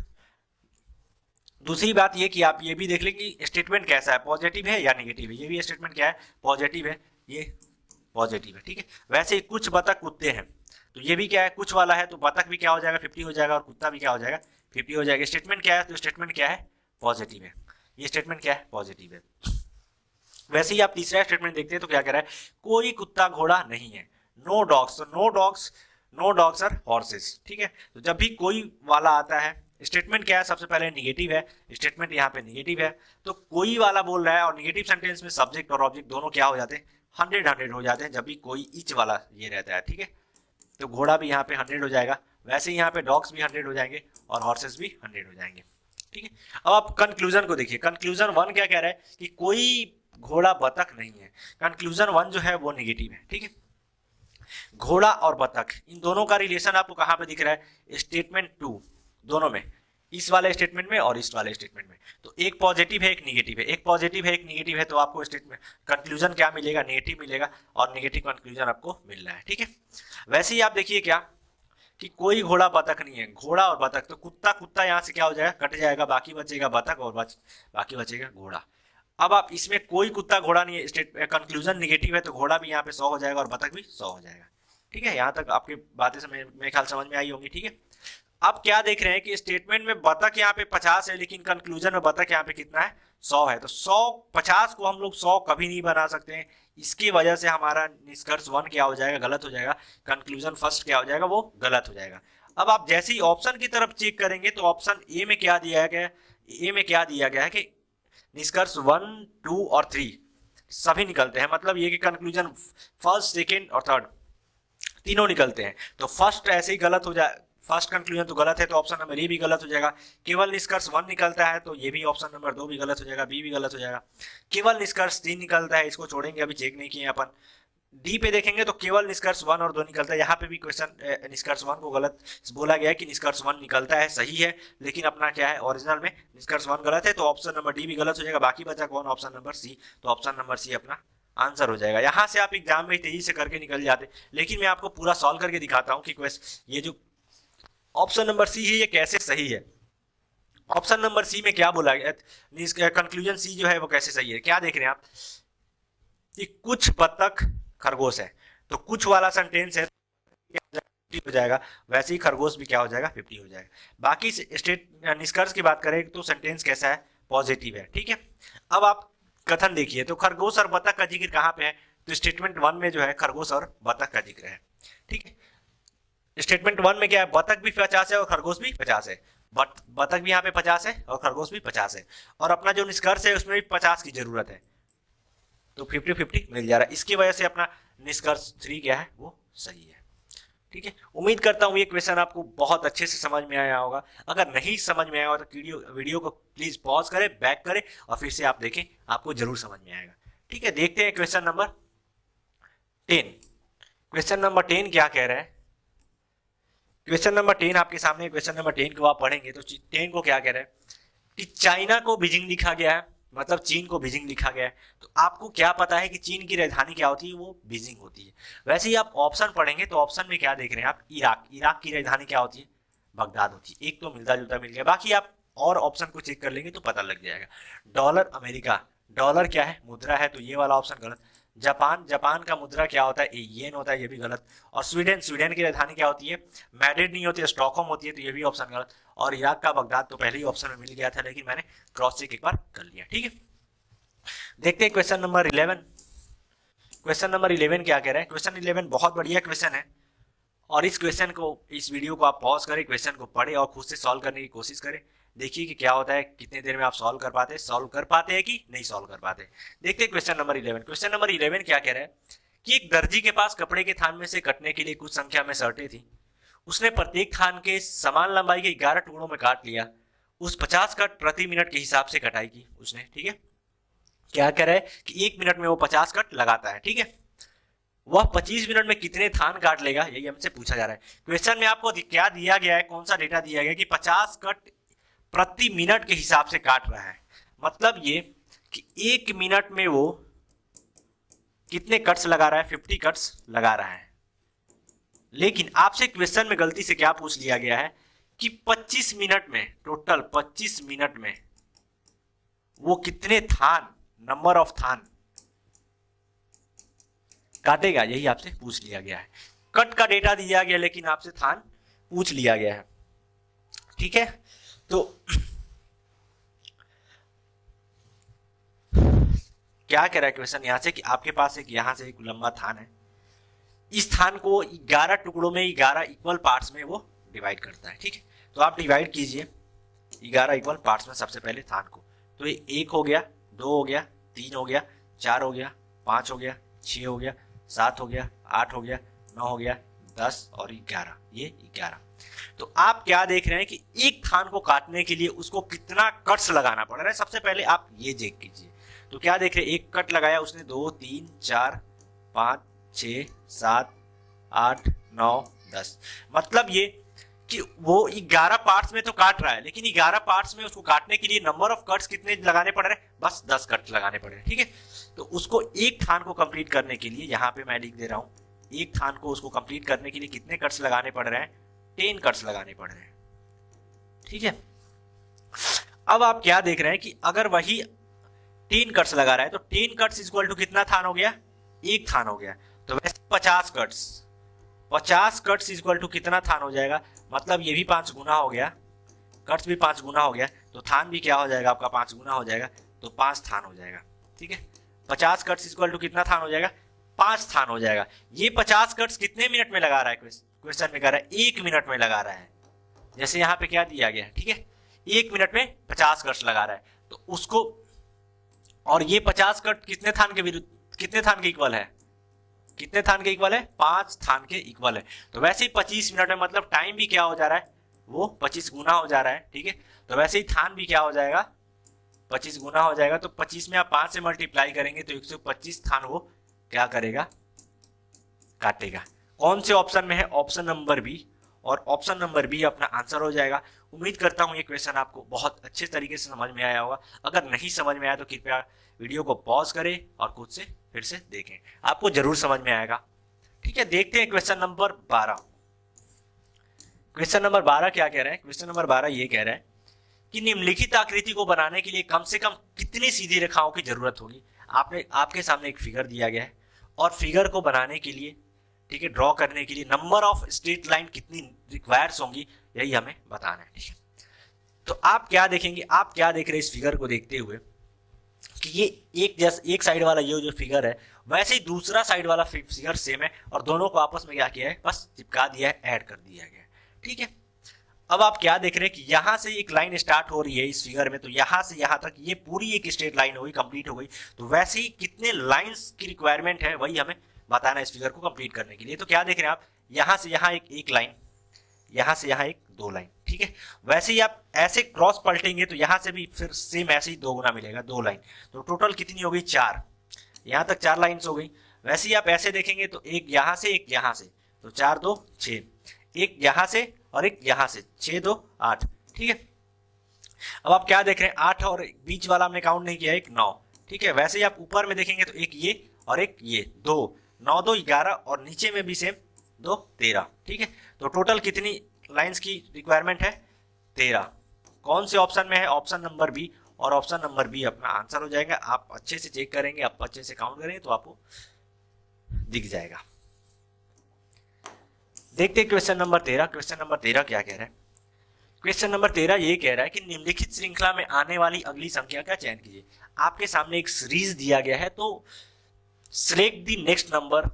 दूसरी बात ये कि आप ये भी देख लें कि स्टेटमेंट कैसा है, पॉजिटिव है या नेगेटिव है। ये भी स्टेटमेंट क्या है, पॉजिटिव है, ये पॉजिटिव है। ठीक है, वैसे ही कुछ बतख कुत्ते हैं, तो ये भी क्या है, कुछ वाला है, तो बतख भी क्या हो जाएगा, 50 हो जाएगा, और कुत्ता भी क्या हो जाएगा, 50 हो जाएगा। स्टेटमेंट क्या है, तो स्टेटमेंट क्या है, पॉजिटिव है। ये स्टेटमेंट क्या है, पॉजिटिव है। वैसे ही आप तीसरा स्टेटमेंट देखते हैं तो क्या कह रहा है, कोई कुत्ता घोड़ा नहीं है, नो डॉग्स। तो नो डॉग्स आर हॉर्सेस। ठीक है, तो जब भी कोई वाला आता है, स्टेटमेंट क्या है, सबसे पहले निगेटिव है, स्टेटमेंट यहाँ पे निगेटिव है, तो कोई वाला बोल रहा है, और निगेटिव सेंटेंस में सब्जेक्ट और ऑब्जेक्ट दोनों क्या हो जाते हैं, 100 हो जाते हैं जब भी कोई ईच वाला ये रहता है। ठीक है, तो घोड़ा भी यहाँ पे 100 हो जाएगा, वैसे ही यहाँ पे डॉग्स भी 100 हो जाएंगे और हॉर्सेस भी 100 हो जाएंगे। ठीक है, अब आप कंक्लूजन को देखिए। कंक्लूजन 1 क्या कह रहा है कि कोई घोड़ा बतख नहीं है। कंक्लूजन 1 जो है वो निगेटिव है। ठीक है, घोड़ा और बतख इन दोनों का रिलेशन आपको कहां पे दिख रहा है, स्टेटमेंट 2 दोनों में, इस वाले स्टेटमेंट में और इस वाले स्टेटमेंट में। तो एक पॉजिटिव है, एक निगेटिव है, एक पॉजिटिव है, एक निगेटिव है, तो आपको स्टेटमेंट कंक्लूजन क्या मिलेगा, नेगेटिव मिलेगा, और नेगेटिव कंक्लूजन आपको मिल रहा है। ठीक है, वैसे ही आप देखिए क्या कि कोई घोड़ा बतख नहीं है, घोड़ा और बतख, तो कुत्ता यहाँ से क्या हो जाएगा, कट जाएगा, बाकी बचेगा बतख और बाकी बचेगा घोड़ा। अब आप इसमें कोई कुत्ता घोड़ा नहीं है, कंक्लूजन निगेटिव है, तो घोड़ा भी यहाँ पे 100 हो जाएगा और बतख भी 100 हो जाएगा। ठीक है, यहाँ तक आपकी बातें मेरे ख्याल समझ में आई होंगी। ठीक है, अब क्या देख रहे हैं कि स्टेटमेंट में बतख यहाँ पे 50 है, लेकिन कंक्लूजन में बतख यहाँ पे कितना है, 100 है। तो 50 को हम लोग 100 कभी नहीं बना सकते हैं, इसकी वजह से हमारा निष्कर्ष 1 क्या हो जाएगा, गलत हो जाएगा, कंक्लूजन फर्स्ट क्या हो जाएगा, वो गलत हो जाएगा। अब आप जैसे ही ऑप्शन की तरफ चेक करेंगे तो ऑप्शन ए में क्या दिया गया है कि निष्कर्ष 1, 2 और 3 सभी निकलते हैं। मतलब ये कि कंक्लूजन फर्स्ट, सेकेंड और थर्ड तीनों निकलते हैं। तो फर्स्ट ऐसे ही गलत हो जाए, फर्स्ट कंक्लूजन तो गलत है, तो ऑप्शन नंबर ए भी गलत हो जाएगा। केवल निष्कर्ष 1 निकलता है तो ये भी ऑप्शन नंबर 2 भी गलत हो जाएगा, बी भी गलत हो जाएगा। केवल निष्कर्ष 3 निकलता है, इसको छोड़ेंगे, अभी चेक नहीं किए अपन। डी पे देखेंगे तो केवल निष्कर्ष 1 और 2 निकलता है। यहाँ पे भी क्वेश्चन निष्कर्ष 1 को गलत बोला गया है कि निष्कर्ष 1 निकलता है, सही है, लेकिन अपना क्या है, ओरिजिनल में निष्कर्ष 1 गलत है, तो ऑप्शन नंबर डी भी गलत हो जाएगा। बाकी बचा कौन, ऑप्शन नंबर सी, तो ऑप्शन नंबर सी अपना आंसर हो जाएगा। यहाँ से आप एग्जाम में तेजी से करके निकल जाते, लेकिन मैं आपको पूरा सॉल्व करके दिखाता हूँ कि ये जो ऑप्शन नंबर सी है ये कैसे सही है। ऑप्शन नंबर सी में क्या बोला गया, कंक्लूजन सी जो है वो कैसे सही है। क्या देख रहे हैं आप कि कुछ बतख खरगोश है, तो कुछ वाला सेंटेंस है, 50 हो जाएगा, वैसे ही खरगोश भी क्या हो जाएगा 50 हो जाएगा। बाकी स्टेट निष्कर्ष की बात करें तो सेंटेंस कैसा है, पॉजिटिव है। ठीक है, अब आप कथन देखिए, तो खरगोश और बतख का जिक्र कहाँ पे है, तो स्टेटमेंट 1 में जो है खरगोश और बतख का जिक्र है। ठीक है, स्टेटमेंट 1 में क्या है, बतख भी 50 है और खरगोश भी 50 है, बतख भी यहाँ पे 50 है और खरगोश भी 50 है, और अपना जो निष्कर्ष है उसमें भी 50 की जरूरत है, तो 50-50 मिल जा रहा है। इसकी वजह से अपना निष्कर्ष 3 क्या है, वो सही है। ठीक है, उम्मीद करता हूँ ये क्वेश्चन आपको बहुत अच्छे से समझ में आया होगा। अगर नहीं समझ में आया हो तो वीडियो को प्लीज पॉज करें, बैक करें और फिर से आप देखें, आपको जरूर समझ में आएगा। ठीक है, देखते हैं क्वेश्चन नंबर 10। क्वेश्चन नंबर 10 क्या कह रहा है, क्वेश्चन नंबर 10 आपके सामने, क्वेश्चन नंबर 10 को आप पढ़ेंगे तो 10 को क्या कह रहा है कि चाइना को बीजिंग लिखा गया है, मतलब चीन को बीजिंग लिखा गया है, तो आपको क्या पता है कि चीन की राजधानी क्या होती है, वो बीजिंग होती है। वैसे ही आप ऑप्शन पढ़ेंगे तो ऑप्शन में क्या देख रहे हैं आप, इराक, इराक की राजधानी क्या होती है, बगदाद होती है। एक तो मिलता जुलता मिल गया, बाकी आप और ऑप्शन को चेक कर लेंगे तो पता लग जाएगा। डॉलर अमेरिका, डॉलर क्या है, मुद्रा है, तो ये वाला ऑप्शन गलत। जापान, जापान का मुद्रा क्या होता है, येन होता है, ये भी गलत। और स्वीडन, स्वीडन की राजधानी क्या होती है, मैड्रिड नहीं होती है, स्टॉकहोम होती है, तो ये भी ऑप्शन गलत। और इराक का बगदाद तो पहले ही ऑप्शन में मिल गया था, लेकिन मैंने क्रॉस चेक एक बार कर लिया। ठीक है, देखते हैं क्वेश्चन नंबर 11। क्वेश्चन नंबर 11 क्या कह रहा है, क्वेश्चन 11 बहुत बढ़िया क्वेश्चन है, और इस क्वेश्चन को, इस वीडियो को आप पॉज करें, क्वेश्चन को पढ़ें और खुद से सॉल्व करने की कोशिश करें। देखिए कि क्या होता है, कितने देर में आप सॉल्व कर पाते हैं कि नहीं सॉल्व कर पाते। देखते हैं क्वेश्चन नंबर 11। क्वेश्चन नंबर 11 क्या कह रहा है कि एक दर्जी के पास कपड़े के थान में से कटने के लिए कुछ संख्या में शर्टें थी। उसने प्रत्येक थान के समान लंबाई के 11 टुकड़ों में काट लिया। उस 50 कट प्रति मिनट के हिसाब से कटाई की उसने। ठीक है, क्या कह रहा है कि 1 मिनट में वो 50 कट लगाता है। ठीक है, वह 25 मिनट में कितने थान काट लेगा, यही हमसे पूछा जा रहा है। क्वेश्चन में आपको क्या दिया गया है, कौन सा डेटा दिया गया कि 50 कट प्रति मिनट के हिसाब से काट रहा है। मतलब ये कि 1 मिनट में वो कितने कट्स लगा रहा है, 50 कट्स लगा रहा है। लेकिन आपसे क्वेश्चन में गलती से क्या पूछ लिया गया है कि 25 मिनट में, टोटल 25 मिनट में वो कितने थान, नंबर ऑफ थान काटेगा, यही आपसे पूछ लिया गया है। कट का डेटा दिया गया लेकिन आपसे थान पूछ लिया गया है। ठीक है, तो क्या कह रहा है क्वेश्चन यहां से कि आपके पास एक यहां से एक लंबा थान है, इस थान को 11 टुकड़ों में 11 इक्वल पार्ट्स में वो डिवाइड करता है। ठीक है, तो आप डिवाइड कीजिए 11 इक्वल पार्ट्स में सबसे पहले थान को। तो ये 1 हो गया, 2 हो गया, 3 हो गया, 4 हो गया, 5 हो गया, 6 हो गया, 7 हो गया, 8 हो गया, 9 हो गया, 10 और 11, ये 11। तो आप क्या देख रहे हैं कि एक थान को काटने के लिए उसको कितना कट्स लगाना पड़ रहा है। सबसे पहले आप ये चेक कीजिए, तो क्या देख रहे हैं, एक कट लगाया उसने, 2 3 4 5 6 7 8 9 10, मतलब ये कि वो 11 पार्ट्स में तो काट रहा है, लेकिन 11 पार्ट्स में उसको काटने के लिए नंबर ऑफ कट्स कितने लगाने पड़ रहे हैं, बस 10 कट लगाने पड़ रहे हैं। ठीक है, तो उसको एक थान को कंप्लीट करने के लिए, यहां पे मैं लिख दे रहा हूं, एक थान को उसको कंप्लीट करने के लिए कितने कट्स लगाने पड़ रहे हैं, 10 कट्स लगाने पड़ रहे हैं। ठीक है, अब आप क्या देख रहे हैं कि अगर वही 10 कट्स लगा रहा है तो 10 कट्स इक्वल टू कितना थान हो गया, एक थान हो गया। तो वैसे 50 कट्स इक्वल टू कितना थान हो जाएगा, मतलब ये भी 5 गुना हो गया, कट्स भी 5 गुना हो गया, तो थान भी क्या हो जाएगा आपका 5 गुना हो जाएगा, तो 5 थान हो जाएगा। ठीक है, 50 कट्स इक्वल टू कितना थान हो जाएगा, 5 थान हो जाएगा। ये 50 कट्स कितने मिनट में लगा रहा है, क्वेश्चन में कह रहा है 1 मिनट में लगा रहा है, जैसे यहाँ पे क्या दिया गया है। ठीक है, 1 मिनट में 50 कट्स लगा रहा है, तो उसको, और ये 50 कट कितने थान के विरुद्ध, कितने थान के इक्वल है, कितने थान के इक्वल है, 5 थान के इक्वल है। तो वैसे ही 25 मिनट में, मतलब टाइम भी क्या हो जा रहा है, वो 25 गुना हो जा रहा है। ठीक है, तो वैसे ही थान भी क्या हो जाएगा, 25 गुना हो जाएगा। तो 25 में आप 5 से मल्टीप्लाई करेंगे तो 125 थान वो क्या करेगा, काटेगा। कौन से ऑप्शन में है, ऑप्शन नंबर बी, और ऑप्शन नंबर बी अपना आंसर हो जाएगा। उम्मीद करता हूं ये क्वेश्चन आपको बहुत अच्छे तरीके से समझ में आया होगा। अगर नहीं समझ में आया तो कृपया वीडियो को पॉज करें और खुद से फिर से देखें, आपको जरूर समझ में आएगा। ठीक है, देखते हैं क्वेश्चन नंबर 12। क्वेश्चन नंबर 12 क्या कह रहा है, क्वेश्चन नंबर 12 ये कह रहा है कि निम्नलिखित आकृति को बनाने के लिए कम से कम कितनी सीधी रेखाओं की जरूरत होगी। आपके सामने एक फिगर दिया गया है और फिगर को बनाने के लिए, ठीक है, ड्रॉ करने के लिए नंबर ऑफ स्ट्रेट लाइन कितनी रिक्वायर्स होंगी, यही हमें बताना है। ठीक है, तो आप क्या देखेंगे, आप क्या देख रहे हैं इस फिगर को देखते हुए कि ये एक साइड वाला ये जो फिगर है वैसे ही दूसरा साइड वाला फिगर सेम है और दोनों को आपस में क्या किया है, बस चिपका दिया है, ऐड कर दिया गया है। ठीक है, अब आप क्या देख रहे हैं कि यहां से एक लाइन स्टार्ट हो रही है इस फिगर में, तो यहां से यहां तक ये पूरी एक स्ट्रेट लाइन हो गई, कंप्लीट हो गई। तो वैसे ही कितने लाइंस की रिक्वायरमेंट है वही हमें बताना है इस फिगर को कंप्लीट करने के लिए। तो क्या देख रहे हैं आप, यहां से यहां एक लाइन, यहां से यहां एक दो लाइन। ठीक है, वैसे ही आप ऐसे क्रॉस पलटेंगे तो यहां से भी फिर सेम ऐसे ही दो गुना मिलेगा, दो लाइन। तो टोटल कितनी हो गई, 4, यहां तक 4 लाइन्स हो गई। वैसे ही आप ऐसे देखेंगे तो एक यहां से एक यहां से, तो 4 2 6, एक यहां से और एक यहां से, 6 2 8। ठीक है, अब आप क्या देख रहे हैं, 8 और बीच वाला हमने काउंट नहीं किया, एक 9। ठीक है, वैसे ही आप ऊपर में देखेंगे तो एक ये और एक ये, 2 9 2 11 और नीचे में भी सेम 2 13। ठीक है, तो टोटल कितनी लाइंस की रिक्वायरमेंट है, 13। कौन से ऑप्शन में है, ऑप्शन नंबर बी, और ऑप्शन नंबर बी अपना आंसर हो जाएगा। आप अच्छे से चेक करेंगे, आप अच्छे से काउंट करेंगे तो आपको दिख जाएगा। देखते हैं क्वेश्चन नंबर 13। क्वेश्चन नंबर 13 क्या कह रहा है, क्वेश्चन नंबर 13 ये कह रहा है कि निम्नलिखित श्रृंखला में आने वाली अगली संख्या का चयन कीजिए। आपके सामने एक सीरीज दिया गया है, तो select the next number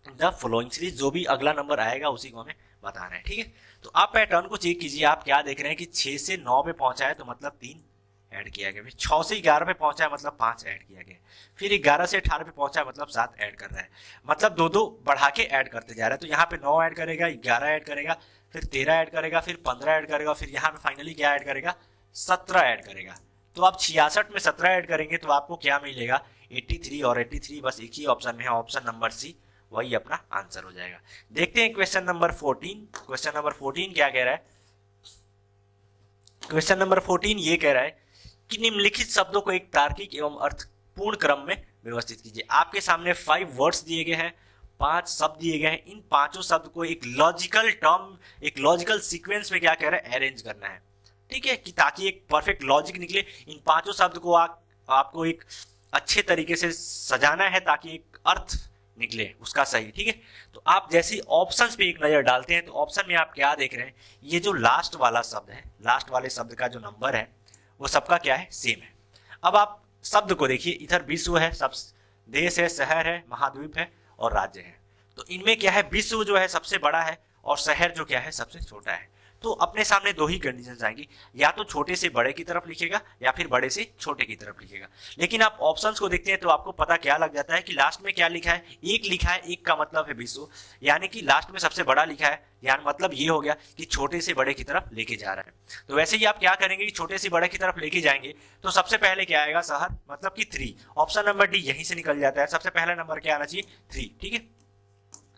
in the following series, जो भी अगला नंबर आएगा उसी को हमें बताना है। ठीक है, तो आप पैटर्न को चेक कीजिए। आप क्या देख रहे हैं कि 6 से 9 पे पहुंचा है तो मतलब 3 ऐड किया गया, फिर 6 से 11 पे पहुंचा है मतलब 5 ऐड किया गया, फिर 11 से 18 पे पहुंचा है मतलब 7 ऐड कर रहा है, मतलब दो दो बढ़ा के ऐड करते जा रहा है। तो यहाँ पे 9 ऐड करेगा, 11 ऐड करेगा, फिर 13 ऐड करेगा, फिर 15 ऐड करेगा, फिर यहाँ पे फाइनली क्या ऐड करेगा, 17 ऐड करेगा। तो आप 66 में 17 ऐड करेंगे तो आपको क्या मिलेगा, 83, और 83 बस एक ही ऑप्शन में है, ऑप्शन नंबर सी, वही अपना आंसर हो जाएगा। देखते हैं क्वेश्चन नंबर 14। क्वेश्चन नंबर 14 क्या कह रहा है, क्वेश्चन नंबर 14 ये कह रहा है कि निम्नलिखित शब्दों को एक तार्किक एवं अर्थपूर्ण क्रम में व्यवस्थित कीजिए। आपके सामने 5 वर्ड्स दिए गए हैं, 5 शब्द दिए गए हैं। इन पांचों शब्द को एक लॉजिकल टर्म, एक लॉजिकल सीक्वेंस में क्या कह रहा है, अरेंज करना है। ठीक है, कि ताकि एक परफेक्ट लॉजिक निकले। इन पांचों शब्द को आपको एक अच्छे तरीके से सजाना है ताकि एक अर्थ निकले उसका सही। ठीक है, तो आप जैसे ऑप्शंस पे एक नजर डालते हैं तो ऑप्शन में आप क्या देख रहे हैं, ये जो लास्ट वाला शब्द है, लास्ट वाले शब्द का जो नंबर है वो सबका क्या है, सेम है। अब आप शब्द को देखिए, इधर विश्व है, सब देश है, शहर है, महाद्वीप है और राज्य है। तो इनमें क्या है, विश्व जो है सबसे बड़ा है और शहर जो क्या है सबसे छोटा है। तो अपने सामने दो ही कंडीशंस आएंगी, या तो छोटे से बड़े की तरफ लिखेगा या फिर बड़े से छोटे की तरफ लिखेगा। लेकिन आप ऑप्शंस को देखते हैं तो आपको पता क्या लग जाता है कि लास्ट में क्या लिखा है, एक लिखा है, एक का मतलब है विश्व, यानी कि लास्ट में सबसे बड़ा लिखा है, यानी मतलब ये हो गया कि छोटे से बड़े की तरफ लेके जा रहा है। तो वैसे ही आप क्या करेंगे कि छोटे से बड़े की तरफ लेके जाएंगे तो सबसे पहले क्या आएगा, शहर, मतलब कि 3। ऑप्शन नंबर डी यहीं से निकल जाता है, सबसे पहला नंबर क्या आना चाहिए, 3। ठीक है,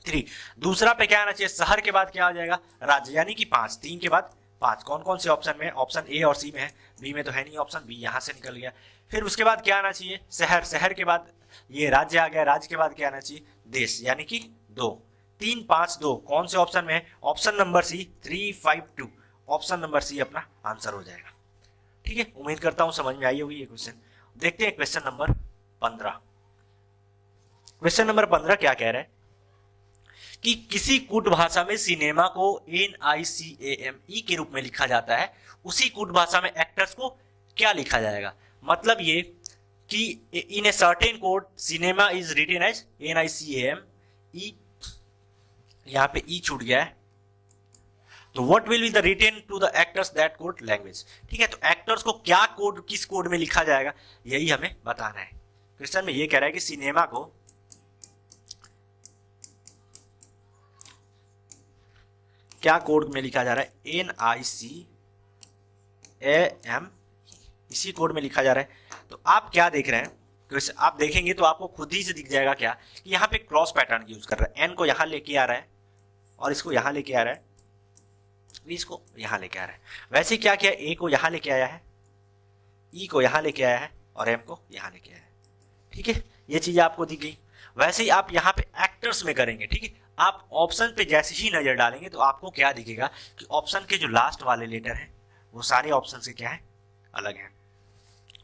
3। दूसरा पे क्या आना चाहिए, शहर के बाद क्या आ जाएगा, राज्य, यानी कि 5। 3 के बाद 5। कौन कौन से ऑप्शन में, ऑप्शन ए और सी में है, बी में तो है नहीं, ऑप्शन बी यहां से निकल गया। फिर उसके बाद क्या आना चाहिए, शहर, शहर के बाद ये राज्य आ गया, राज्य के बाद क्या आना चाहिए, देश, यानी कि 2। 3 5 2 कौन से ऑप्शन में है, option number C, 3 5 2, option number C अपना आंसर हो जाएगा। ठीक है, उम्मीद करता हूं समझ में आई होगी ये क्वेश्चन। देखते हैं क्वेश्चन नंबर 15। क्वेश्चन नंबर 15 क्या कह रहा है कि किसी कूट भाषा में सिनेमा को NICAME के रूप में लिखा जाता है, उसी कूट भाषा में एक्टर्स को क्या लिखा जाएगा। मतलब ये कि in a certain code cinema is written as NICAME, यहां पे ई छूट गया है, तो what will be the written to the actors that code language. ठीक है, तो एक्टर्स को क्या कोड, किस कोड में लिखा जाएगा, यही हमें बताना है। क्वेश्चन में ये कह रहा है कि सिनेमा को क्या कोड में लिखा जा रहा है, NICAME, इसी कोड में लिखा जा रहा है। तो आप क्या देख रहे हैं, आप देखेंगे तो आपको खुद ही से दिख जाएगा क्या कि यहाँ पे क्रॉस पैटर्न यूज कर रहा है, एन को यहाँ लेके आ रहा है और इसको यहाँ लेके आ रहा है, इसको यहाँ लेके आ रहा है। वैसे क्या किया, ए को यहाँ लेके आया है, ई को यहाँ लेके आया है और एम को यहाँ लेके आया है। ठीक है, ये चीज आपको दिख गई। वैसे ही आप यहाँ पे एक्टर्स में करेंगे। ठीक है, आप ऑप्शन पे जैसे ही नजर डालेंगे तो आपको क्या दिखेगा कि ऑप्शन के जो लास्ट वाले लेटर हैं वो सारे ऑप्शन से क्या है, अलग है।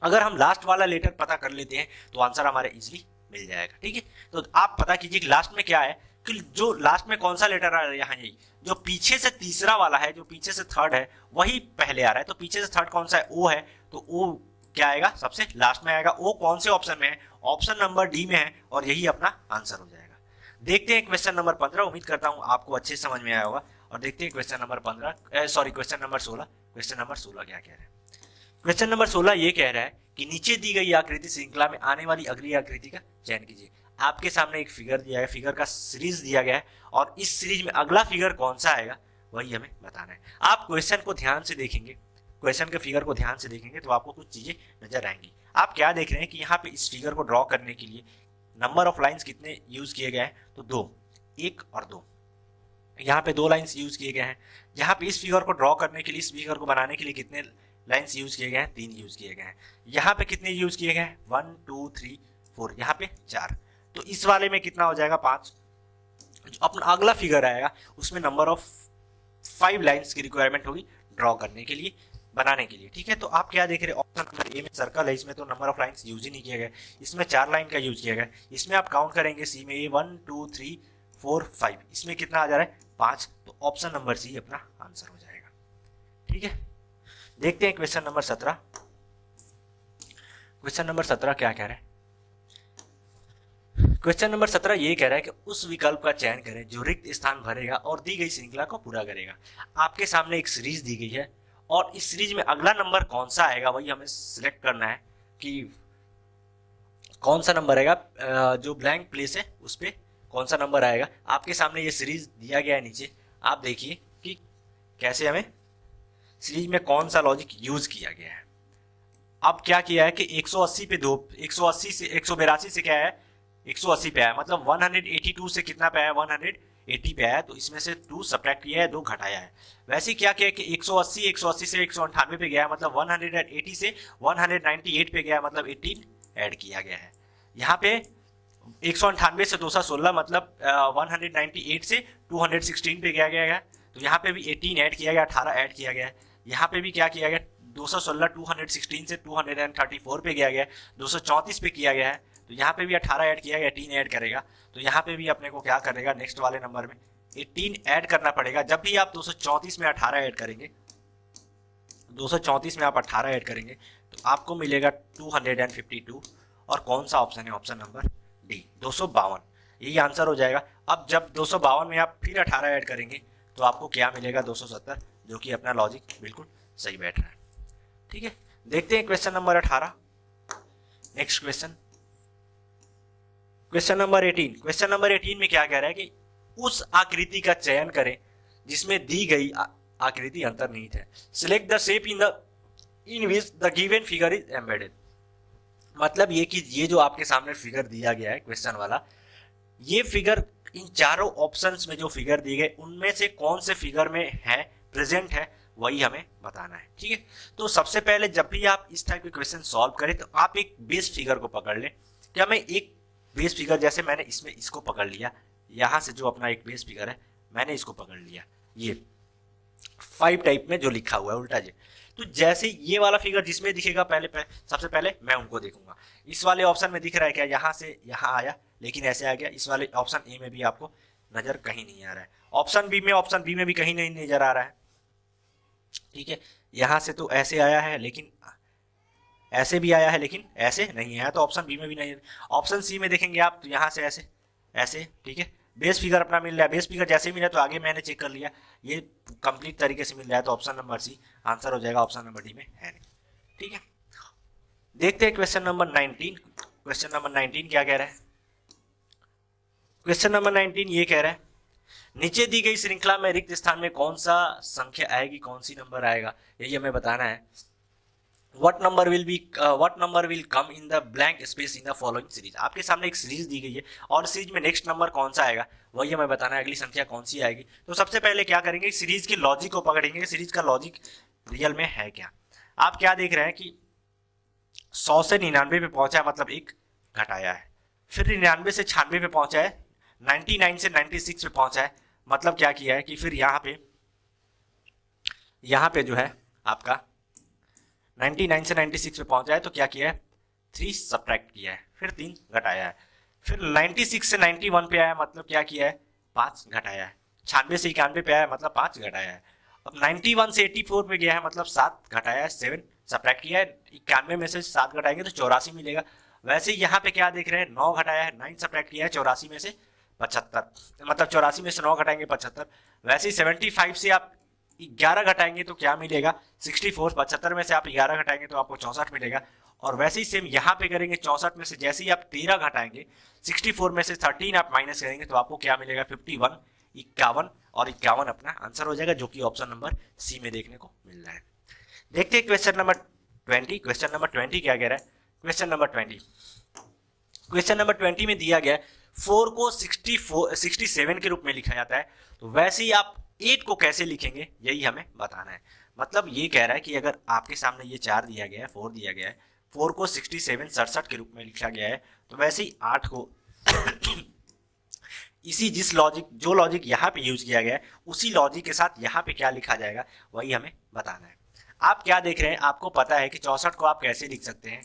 अगर हम लास्ट वाला लेटर पता कर लेते हैं तो आंसर हमारे इजीली मिल जाएगा। ठीक है, तो आप पता कीजिए कि लास्ट में क्या है, कि जो लास्ट में कौन सा लेटर आ रहा है, यहाँ यही जो पीछे से तीसरा वाला है, जो पीछे से थर्ड है वही पहले आ रहा है। तो पीछे से थर्ड कौन सा है, ओ है, तो ओ क्या आएगा, सबसे लास्ट में आएगा। ओ कौन से ऑप्शन में है, ऑप्शन नंबर डी में है, और यही अपना आंसर हो जाएगा। देखते हैं क्वेश्चन नंबर 15, उम्मीद करता हूं आपको अच्छे समझ में आया होगा। और देखते हैं question number 15, sorry question number 16। Question number 16 क्या कह रहा है, क्वेश्चन नंबर 16 ये कह रहा है कि नीचे दी गई आकृति श्रृंखला में आने वाली अगली आकृति का चयन कीजिए। आपके सामने एक फिगर दिया है, फिगर का सीरीज दिया गया है, और इस सीरीज में अगला फिगर कौन सा आएगा वही हमें बताना है। आप क्वेश्चन को ध्यान से देखेंगे, क्वेश्चन के फिगर को ध्यान से देखेंगे तो आपको कुछ चीजें नजर आएंगी। आप क्या देख रहे हैं कि यहाँ पे इस फिगर को ड्रॉ करने के लिए नंबर ऑफ लाइंस कितने यूज किए गए हैं, तो 2, 1 और 2। यहाँ पे 2 लाइंस यूज किए गए हैं। यहाँ पे इस फिगर को ड्रॉ करने के लिए, इस फिगर को बनाने के लिए कितने लाइंस यूज किए गए हैं, 3 यूज किए गए हैं। यहाँ पे कितने यूज किए गए हैं, 1 2 3 4, यहाँ पे 4। तो इस वाले में कितना हो जाएगा, 5। अपना अगला फिगर आएगा उसमें नंबर ऑफ 5 लाइंस की रिक्वायरमेंट होगी ड्रॉ करने के लिए, बनाने के लिए। ठीक है, तो आप क्या देख रहे हैं, ऑप्शन नंबर ए में सर्कल है, इसमें तो नंबर ऑफ लाइंस यूज ही नहीं किया गया, इसमें 4 लाइन का यूज किया गया। इसमें आप काउंट करेंगे सी में, 1 2 3 4 5, इसमें कितना आ जा रहा है, 5। तो ऑप्शन नंबर सी अपना आंसर हो जाएगा। ठीक है, देखते हैं क्वेश्चन नंबर 17। क्वेश्चन नंबर 17 क्या कह रहा है, क्वेश्चन नंबर 17 ये कह रहा है कि उस विकल्प का चयन करें जो रिक्त स्थान भरेगा और दी गई श्रृंखला को पूरा करेगा। आपके सामने एक सीरीज दी गई है और इस सीरीज में अगला नंबर कौन सा आएगा वही हमें सिलेक्ट करना है कि कौन सा नंबर आएगा, जो ब्लैंक प्लेस है उस पर कौन सा नंबर आएगा। आपके सामने ये सीरीज दिया गया है नीचे, आप देखिए कि कैसे हमें सीरीज में कौन सा लॉजिक यूज किया गया है। अब क्या किया है कि 180 पे 2, 180 से 182 से क्या है, 180 पे आया, मतलब 182 से कितना पे आया, 180 पे आया। तो इसमें से 2 सब्ट्रैक्ट किया है, 2 घटाया है। वैसे ही क्या किया कि 180 से 198 पे गया, मतलब 180 से 198 पे गया, मतलब 18 ऐड किया गया है। यहाँ पे 198 से 216, मतलब 198 से 216 पे गया गया है। तो यहाँ पे भी 18 ऐड किया गया, 18 ऐड किया गया है। यहाँ पे भी क्या किया गया, 216 216 से 234 पे गया गया, 234 पे किया गया है। तो यहाँ पे भी 18 ऐड किया गया, 18 ऐड करेगा। तो यहाँ पे भी अपने को क्या करेगा, नेक्स्ट वाले नंबर में 18 ऐड करना पड़ेगा। जब भी आप 234 में 18 ऐड करेंगे, 234 में आप 18 ऐड करेंगे तो आपको मिलेगा 252। और कौन सा ऑप्शन है, ऑप्शन नंबर डी, 252। यही आंसर हो जाएगा। अब जब 252 में आप फिर 18 ऐड करेंगे तो आपको क्या मिलेगा, 270, जो कि अपना लॉजिक बिल्कुल सही बैठ रहा है। ठीक है, देखते हैं question number 18। Next question, question number 18। Question number 18 में क्या कह रहा है कि उस आकृति का चयन करें जिसमें दी गई आकृति अंतर्निहित है। Select the shape in which the given figure is embedded. मतलब ये कि ये जो आपके सामने फिगर दिया गया है क्वेश्चन वाला, ये फिगर इन चारों ऑप्शंस में जो फिगर दिए गए उनमें से कौन से फिगर में है, प्रेजेंट है, वही हमें बताना है। ठीक है, तो सबसे पहले जब भी आप इस टाइप के क्वेश्चन सॉल्व करें तो आप एक बेस फिगर को पकड़ लें। क्या मैं एक बेस फिगर, जैसे मैंने इसमें इसको पकड़ लिया, यहाँ से जो अपना एक बेस फिगर है मैंने इसको पकड़ लिया, ये 5 टाइप में जो लिखा हुआ है उल्टा जी। तो जैसे ये वाला फिगर जिसमें दिखेगा सबसे पहले मैं उनको देखूंगा। इस वाले ऑप्शन में दिख रहा है क्या, यहाँ से यहाँ आया लेकिन ऐसे आ गया। इस वाले ऑप्शन ए में भी आपको नजर कहीं नहीं आ रहा है, ऑप्शन बी में भी कहीं नहीं नजर आ रहा है। ठीक है, यहाँ से तो ऐसे आया है लेकिन ऐसे भी आया है लेकिन ऐसे नहीं आया, तो ऑप्शन बी में भी नहीं। ऑप्शन सी में देखेंगे आप तो यहाँ से ऐसे ऐसे। ठीक है, बेस फिगर अपना मिल रहा है, बेस फिगर जैसे मिला तो आगे मैंने चेक कर लिया ये कंप्लीट तरीके से मिल रहा है, तो ऑप्शन नंबर सी आंसर हो जाएगा, ऑप्शन नंबर डी में है नहीं। ठीक है, देखते हैं क्वेश्चन नंबर 19। क्वेश्चन नंबर 19 क्या कह रहा है, क्वेश्चन नंबर 19 ये कह रहा है नीचे दी गई श्रृंखला में रिक्त स्थान में कौन सा संख्या आएगी, कौन सी नंबर आएगा, यही हमें बताना है। What number will come in the blank space in the following series। आपके सामने एक सीरीज दी गई है और सीरीज में नेक्स्ट नंबर कौन सा आएगा वही हमें बताना है, अगली संख्या कौन सी आएगी। तो सबसे पहले क्या करेंगे, सीरीज के लॉजिक को पकड़ेंगे, सीरीज का लॉजिक रियल में है क्या। आप क्या देख रहे हैं कि 100 से 99 पे पहुंचा है, मतलब एक घटाया है। फिर 99 से 96 पे पहुंचा है, 99 से 96 पे पहुंचा है, मतलब क्या किया है कि फिर यहाँ पे जो है आपका 99 से 96 पे पहुंचा है, तो क्या किया है, 3 सब्ट्रैक्ट किया है, फिर 3 घटाया है। फिर 96 से 91 पे आया, मतलब क्या किया है, 5 घटाया है। 96 से 91 पे आया मतलब 5 घटाया है। अब 91 से 84 पे गया है मतलब 7 घटाया है, 7 सब्ट्रैक्ट किया है। 91 में से 7 घटाएंगे तो 84 मिलेगा। वैसे ही यहाँ पे क्या देख रहे हैं, 9 घटाया है, 9 सब्ट्रैक्ट किया है 84 में से 75, मतलब 84 में से 9 घटाएंगे 75। वैसे ही 75 से आप 11 घटाएंगे तो क्या मिलेगा 64, 75 में से आप 11 घटाएंगे तो आपको 64 मिलेगा। और वैसे ही सेम यहाँ पे करेंगे, 64 में से जैसे ही आप 13 घटाएंगे, 64 में से 13 आप माइनस करेंगे तो आपको क्या मिलेगा 51, 51 और 51 अपना आंसर हो जाएगा, जो कि ऑप्शन नंबर सी में देखने को मिल रहा है। देखते हैं क्वेश्चन नंबर 20। क्वेश्चन नंबर 20 क्या कह रहा है, क्वेश्चन नंबर 20 में दिया गया है 4 को 67 के रूप में लिखा जाता है, तो वैसे ही आप 8 को कैसे लिखेंगे यही हमें बताना है। मतलब ये कह रहा है कि अगर आपके सामने ये 4 दिया गया है, 4 दिया गया है, 4 को 67 के रूप में लिखा गया है, तो वैसे ही 8 को इसी जो लॉजिक यहाँ पे यूज किया गया है उसी लॉजिक के साथ यहाँ पे क्या लिखा जाएगा वही हमें बताना है। आप क्या देख रहे हैं, आपको पता है कि 64 को आप कैसे लिख सकते हैं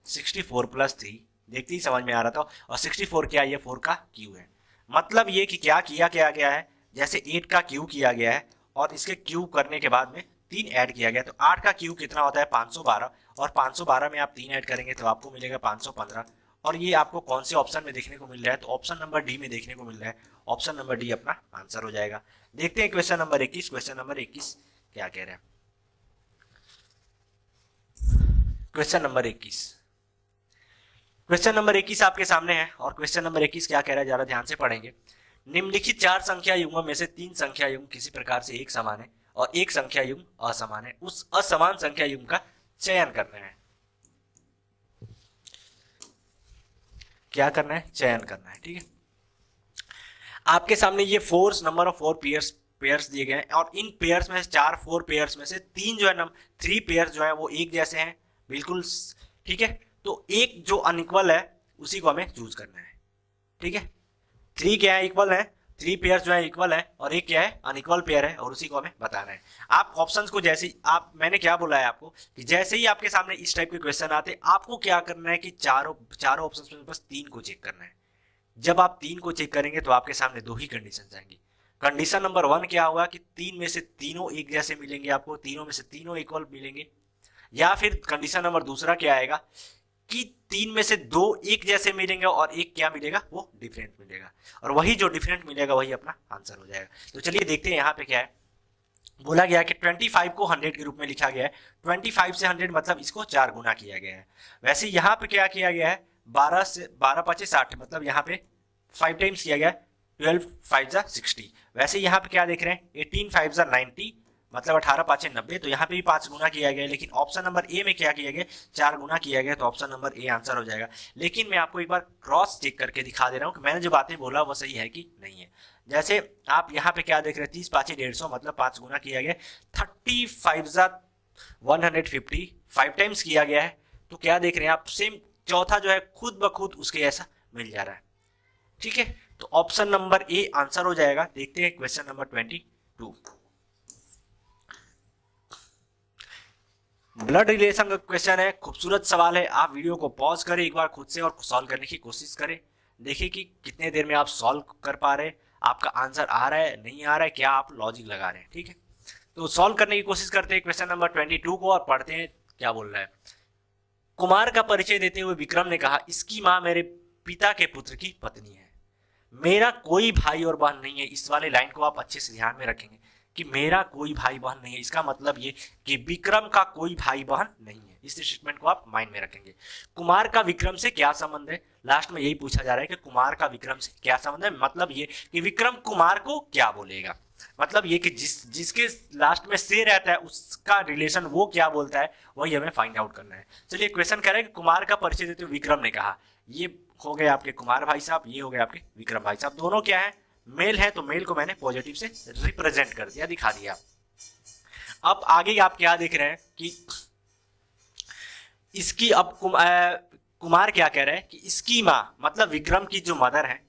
64 प्लस 3, देखते ही समझ में आ रहा था। और 64 क्या है, ये 4 का क्यू है। मतलब ये कि क्या किया गया है, जैसे 8 का क्यू किया गया है और इसके क्यू करने के बाद में 3 ऐड किया गया, तो 8 का क्यू कितना होता है 512, और 512 में आप 3 ऐड करेंगे तो आपको मिलेगा 515। और ये आपको कौन से ऑप्शन में देखने को मिल रहा है, तो ऑप्शन नंबर डी में देखने को मिल रहा है। ऑप्शन नंबर डी अपना आंसर हो जाएगा। देखते हैं क्वेश्चन नंबर 21। क्वेश्चन नंबर 21 क्या कह रहा है, क्वेश्चन नंबर 21। क्वेश्चन नंबर 21 आपके सामने है और क्वेश्चन नंबर 21 क्या कह रहा है, जरा ध्यान से पढ़ेंगे। निम्नलिखित 4 संख्या युग्मों में से 3 संख्या युग्म किसी प्रकार से एक समान है और एक संख्या युग्म असमान है। उस असमान संख्या युग्म का चयन करना है। क्या करना है, चयन करना है। ठीक है, आपके सामने ये 4 नंबर ऑफ 4 पेयर्स दिए गए हैं और इन पेयर्स में से 4 पेयर्स में से 3 जो है 3 पेयर्स जो है वो एक जैसे हैं बिल्कुल। ठीक है, तो एक जो अनइक्वल है उसी को हमें चूज करना है। ठीक है, 3 क्या है, इक्वल है, 3 पेयर जो है इक्वल है और एक क्या है अनइक्वल पेयर है और उसी को हमें बताना है। आप ऑप्शंस को जैसे आप, मैंने क्या बोला है आपको कि जैसे ही आपके सामने इस टाइप के क्वेश्चन आते आपको क्या करना है कि चारों ऑप्शंस में बस 3 को चेक करना है। जब आप 3 को चेक करेंगे तो आपके सामने 2 ही कंडीशन आएंगी। कंडीशन नंबर 1 क्या होगा कि 3 में से तीनों एक जैसे मिलेंगे, आपको तीनों में से तीनों इक्वल मिलेंगे। या फिर कंडीशन नंबर दूसरा क्या आएगा कि 3 में से 2 एक जैसे मिलेंगे और एक क्या मिलेगा, वो डिफरेंट मिलेगा, और वही जो डिफरेंट मिलेगा वही अपना आंसर हो जाएगा। तो चलिए देखते हैं यहाँ पे क्या है। बोला गया कि 25 को 100 के रूप में लिखा गया है। 25 से 100 मतलब इसको 4 गुना किया गया है। वैसे यहाँ पे क्या किया गया है, 12 5 60 मतलब यहाँ पे 5 टाइम्स किया गया है, 12 5 60। वैसे यहाँ पे क्या देख रहे हैं, 18 5 90 मतलब 18 5 90, तो यहाँ पे भी 5 गुना किया गया है। लेकिन ऑप्शन नंबर ए में क्या किया गया, 4 गुना किया गया, तो ऑप्शन नंबर ए आंसर हो जाएगा। लेकिन मैं आपको एक बार क्रॉस चेक करके दिखा दे रहा हूँ कि मैंने जो बातें बोला वो सही है कि नहीं है। जैसे आप यहाँ पे क्या देख रहे हैं, 30 5 150 मतलब 5 गुना किया गया, 30 5 150 5 टाइम्स किया गया है। तो क्या देख रहे हैं आप, सेम चौथा जो है खुद ब खुद उसके ऐसा मिल जा रहा है। ठीक है, तो ऑप्शन नंबर ए आंसर हो जाएगा। देखते हैं क्वेश्चन नंबर 22। ब्लड रिलेशन का क्वेश्चन है, खूबसूरत सवाल है। आप वीडियो को पॉज करें एक बार, खुद से और सॉल्व करने की कोशिश करें। देखिए कि कितने देर में आप सॉल्व कर पा रहे हैं, आपका आंसर आ रहा है नहीं आ रहा है, क्या आप लॉजिक लगा रहे हैं। ठीक है, तो सॉल्व करने की कोशिश करते हैं क्वेश्चन नंबर 22 को और पढ़ते हैं क्या बोल रहा है। कुमार का परिचय देते हुए विक्रम ने कहा, इसकी माँ मेरे पिता के पुत्र की पत्नी है, मेरा कोई भाई और बहन नहीं है। इस वाले लाइन को आप अच्छे से ध्यान में रखेंगे कि मेरा कोई भाई बहन नहीं है, इसका मतलब ये कि विक्रम का कोई भाई बहन नहीं है। इस स्टेटमेंट को आप माइंड में रखेंगे। कुमार का विक्रम से क्या संबंध है, लास्ट में यही पूछा जा रहा है कि कुमार का विक्रम से क्या संबंध है। मतलब ये कि विक्रम कुमार को क्या बोलेगा, मतलब ये कि जिसके लास्ट में से रहता है उसका रिलेशन वो क्या बोलता है, वही हमें फाइंड आउट करना है। चलिए क्वेश्चन कह रहे हैं कि कुमार का परिचय देते हुए विक्रम ने कहा, ये हो गए आपके कुमार भाई साहब, ये हो गए आपके विक्रम भाई साहब। दोनों क्या है, मेल है, तो मेल को मैंने पॉजिटिव से रिप्रेजेंट कर दिया, दिखा दिया। अब आगे आप क्या देख रहे हैं कि इसकी, अब कुमार क्या कह रहे हैं कि इसकी माँ मतलब विक्रम की जो मदर है,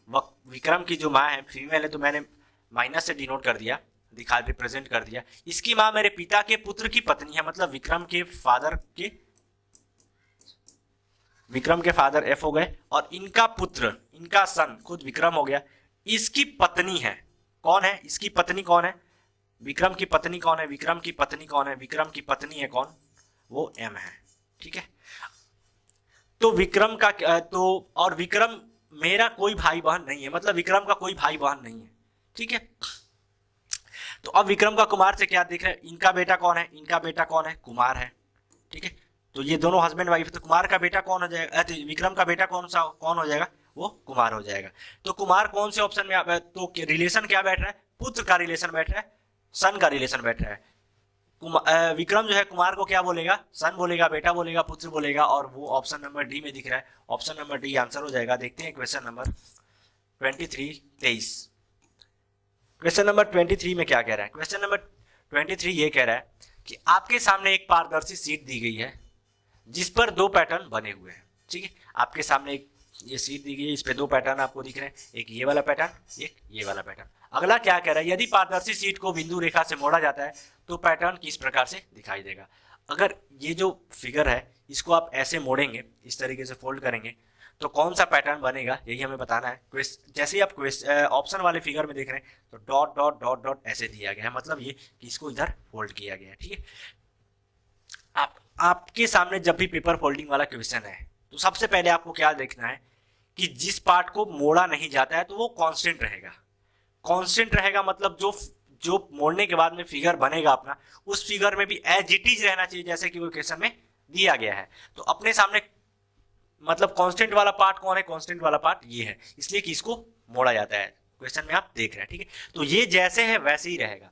विक्रम की जो माँ है फीमेल है, तो मैंने माइनस से डिनोट कर दिया, दिखा रिप्रेजेंट कर दिया। इसकी माँ मेरे पिता के पुत्र की पत्नी है, मतलब विक्रम के फादर एफ हो गए और इनका पुत्र, इनका सन खुद विक्रम हो गया, इसकी पत्नी है। कौन है इसकी पत्नी? कौन है? विक्रम की पत्नी कौन है? विक्रम की पत्नी कौन है? विक्रम की पत्नी है कौन? वो एम है। ठीक है, तो विक्रम का तो और विक्रम मेरा कोई भाई बहन नहीं है, मतलब विक्रम का कोई भाई बहन नहीं है। ठीक है, तो अब विक्रम का कुमार से क्या दिख रहा है? इनका बेटा कौन है? इनका बेटा कौन है? कुमार है। ठीक है, तो ये दोनों हस्बैंड वाइफ, तो कुमार का बेटा कौन हो जाएगा? तो विक्रम का बेटा कौन हो जाएगा? वो कुमार हो जाएगा। तो कुमार कौन से ऑप्शन में तो रिलेशन क्या बैठ रहा है? पुत्र का रिलेशन बैठ रहा है, सन का रिलेशन बैठ रहा है। विक्रम जो है कुमार को क्या बोलेगा? सन बोलेगा, बेटा बोलेगा, पुत्र बोलेगा, और वो ऑप्शन नंबर डी में दिख रहा है। ऑप्शन नंबर डी आंसर हो जाएगा। देखते हैं क्वेश्चन नंबर 23 क्वेश्चन नंबर 23 में क्या कह रहा है? क्वेश्चन नंबर 23 ये कह रहा है कि आपके सामने एक पारदर्शी शीट दी गई है जिस पर दो पैटर्न बने हुए हैं। ठीक है, आपके सामने एक ये शीट दी गई है, इस पे दो पैटर्न आपको दिख रहे हैं, एक ये वाला पैटर्न, एक ये वाला पैटर्न। अगला क्या कह रहा है? यदि पारदर्शी शीट को बिंदु रेखा से मोड़ा जाता है तो पैटर्न किस प्रकार से दिखाई देगा? अगर ये जो फिगर है इसको आप ऐसे मोड़ेंगे, इस तरीके से फोल्ड करेंगे, तो कौन सा पैटर्न बनेगा यही हमें बताना है। जैसे ही आप ऑप्शन वाले फिगर में देख रहे हैं तो डॉट डॉट डॉट डॉट ऐसे दिया गया है, मतलब ये कि इसको इधर फोल्ड किया गया है। ठीक है, आपके सामने जब भी पेपर फोल्डिंग वाला क्वेश्चन है तो सबसे पहले आपको क्या देखना है कि जिस पार्ट को मोड़ा नहीं जाता है तो वो कांस्टेंट रहेगा। कांस्टेंट रहेगा मतलब जो मोड़ने के बाद में फिगर बनेगा अपना, उस फिगर में भी एज इट इज रहना चाहिए जैसे कि वो क्वेश्चन में दिया गया है। तो अपने सामने मतलब कांस्टेंट वाला पार्ट कौन है? कांस्टेंट वाला पार्ट ये है, इसलिए कि इसको मोड़ा जाता है। क्वेश्चन में आप देख रहे हैं। ठीक है, तो ये जैसे है वैसे ही रहेगा।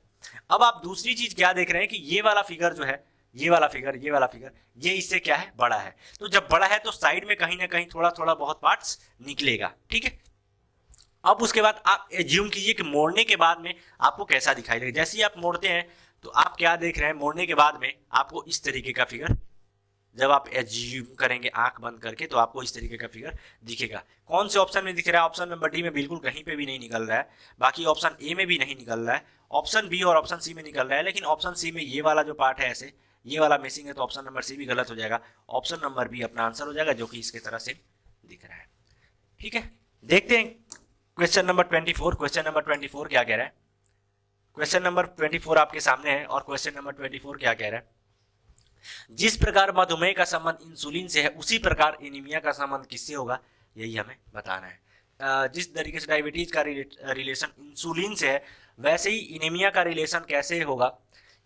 अब आप दूसरी चीज क्या देख रहे हैं कि ये वाला फिगर जो है, ये वाला फिगर ये इससे क्या है? बड़ा है। तो जब बड़ा है तो साइड में कहीं ना कहीं थोड़ा थोड़ा बहुत पार्ट्स निकलेगा। ठीक है, अब उसके बाद आप एज्यूम कीजिए कि मोड़ने के बाद में आपको कैसा दिखाई देगा। जैसे ही आप मोड़ते हैं तो आप क्या देख रहे हैं? मोड़ने के बाद में आपको इस तरीके का फिगर, जब आप एज्यूम करेंगे आंख बंद करके तो आपको इस तरीके का फिगर दिखेगा। कौन से ऑप्शन में दिख रहा है? ऑप्शन नंबर डी में बिल्कुल कहीं पे भी नहीं निकल रहा है, बाकी ऑप्शन ए में भी नहीं निकल रहा है, ऑप्शन बी और ऑप्शन सी में निकल रहा है, लेकिन ऑप्शन सी में ये वाला जो पार्ट है ऐसे, ये वाला मिसिंग है, तो ऑप्शन नंबर सी भी गलत हो जाएगा। ऑप्शन नंबर बी अपना आंसर हो जाएगा, जो कि इसके तरह से दिख रहा है। ठीक है, देखते हैं क्वेश्चन नंबर 24। क्वेश्चन नंबर 24 क्या कह रहा है? क्वेश्चन नंबर 24 आपके सामने है और क्वेश्चन नंबर 24 क्या कह रहा है? जिस प्रकार मधुमेह का संबंध इंसुलिन से है उसी प्रकार एनीमिया का संबंध किससे होगा? यही हमें बताना है। जिस तरीके से डायबिटीज का रिलेशन इंसुलिन से है वैसे ही एनीमिया का रिलेशन कैसे होगा?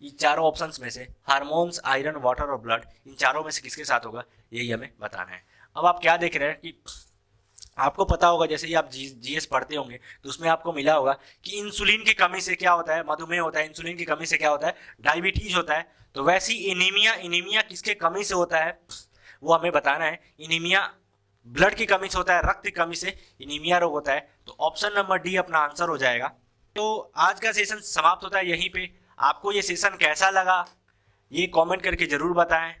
ये चारों ऑप्शंस में से हार्मोन्स, आयरन, वाटर और ब्लड, इन चारों में से किसके साथ होगा? यही हमें बताना है। अब आप क्या देख रहे हैं कि आपको पता होगा, जैसे ही आप जीएस पढ़ते होंगे तो उसमें आपको मिला होगा कि इंसुलिन की कमी से क्या होता है? मधुमेह होता है। इंसुलिन की कमी से क्या होता है? डायबिटीज होता है। तो वैसी एनीमिया किसके कमी से होता है वो हमें बताना है। एनीमिया ब्लड की कमी से होता है, रक्त की कमी से एनीमिया रोग होता है। तो ऑप्शन नंबर डी अपना आंसर हो जाएगा। तो आज का सेशन समाप्त होता है यहीं पे। आपको ये सेशन कैसा लगा ये कमेंट करके जरूर बताएं।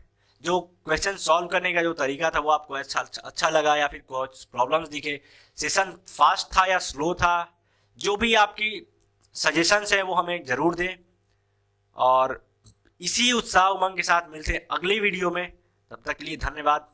जो क्वेश्चन सॉल्व करने का जो तरीका था वो आपको अच्छा लगा या फिर कुछ प्रॉब्लम्स दिखे, सेशन फास्ट था या स्लो था, जो भी आपकी सजेशंस है वो हमें जरूर दें। और इसी उत्साह उमंग के साथ मिलते हैं अगली वीडियो में। तब तक के लिए धन्यवाद।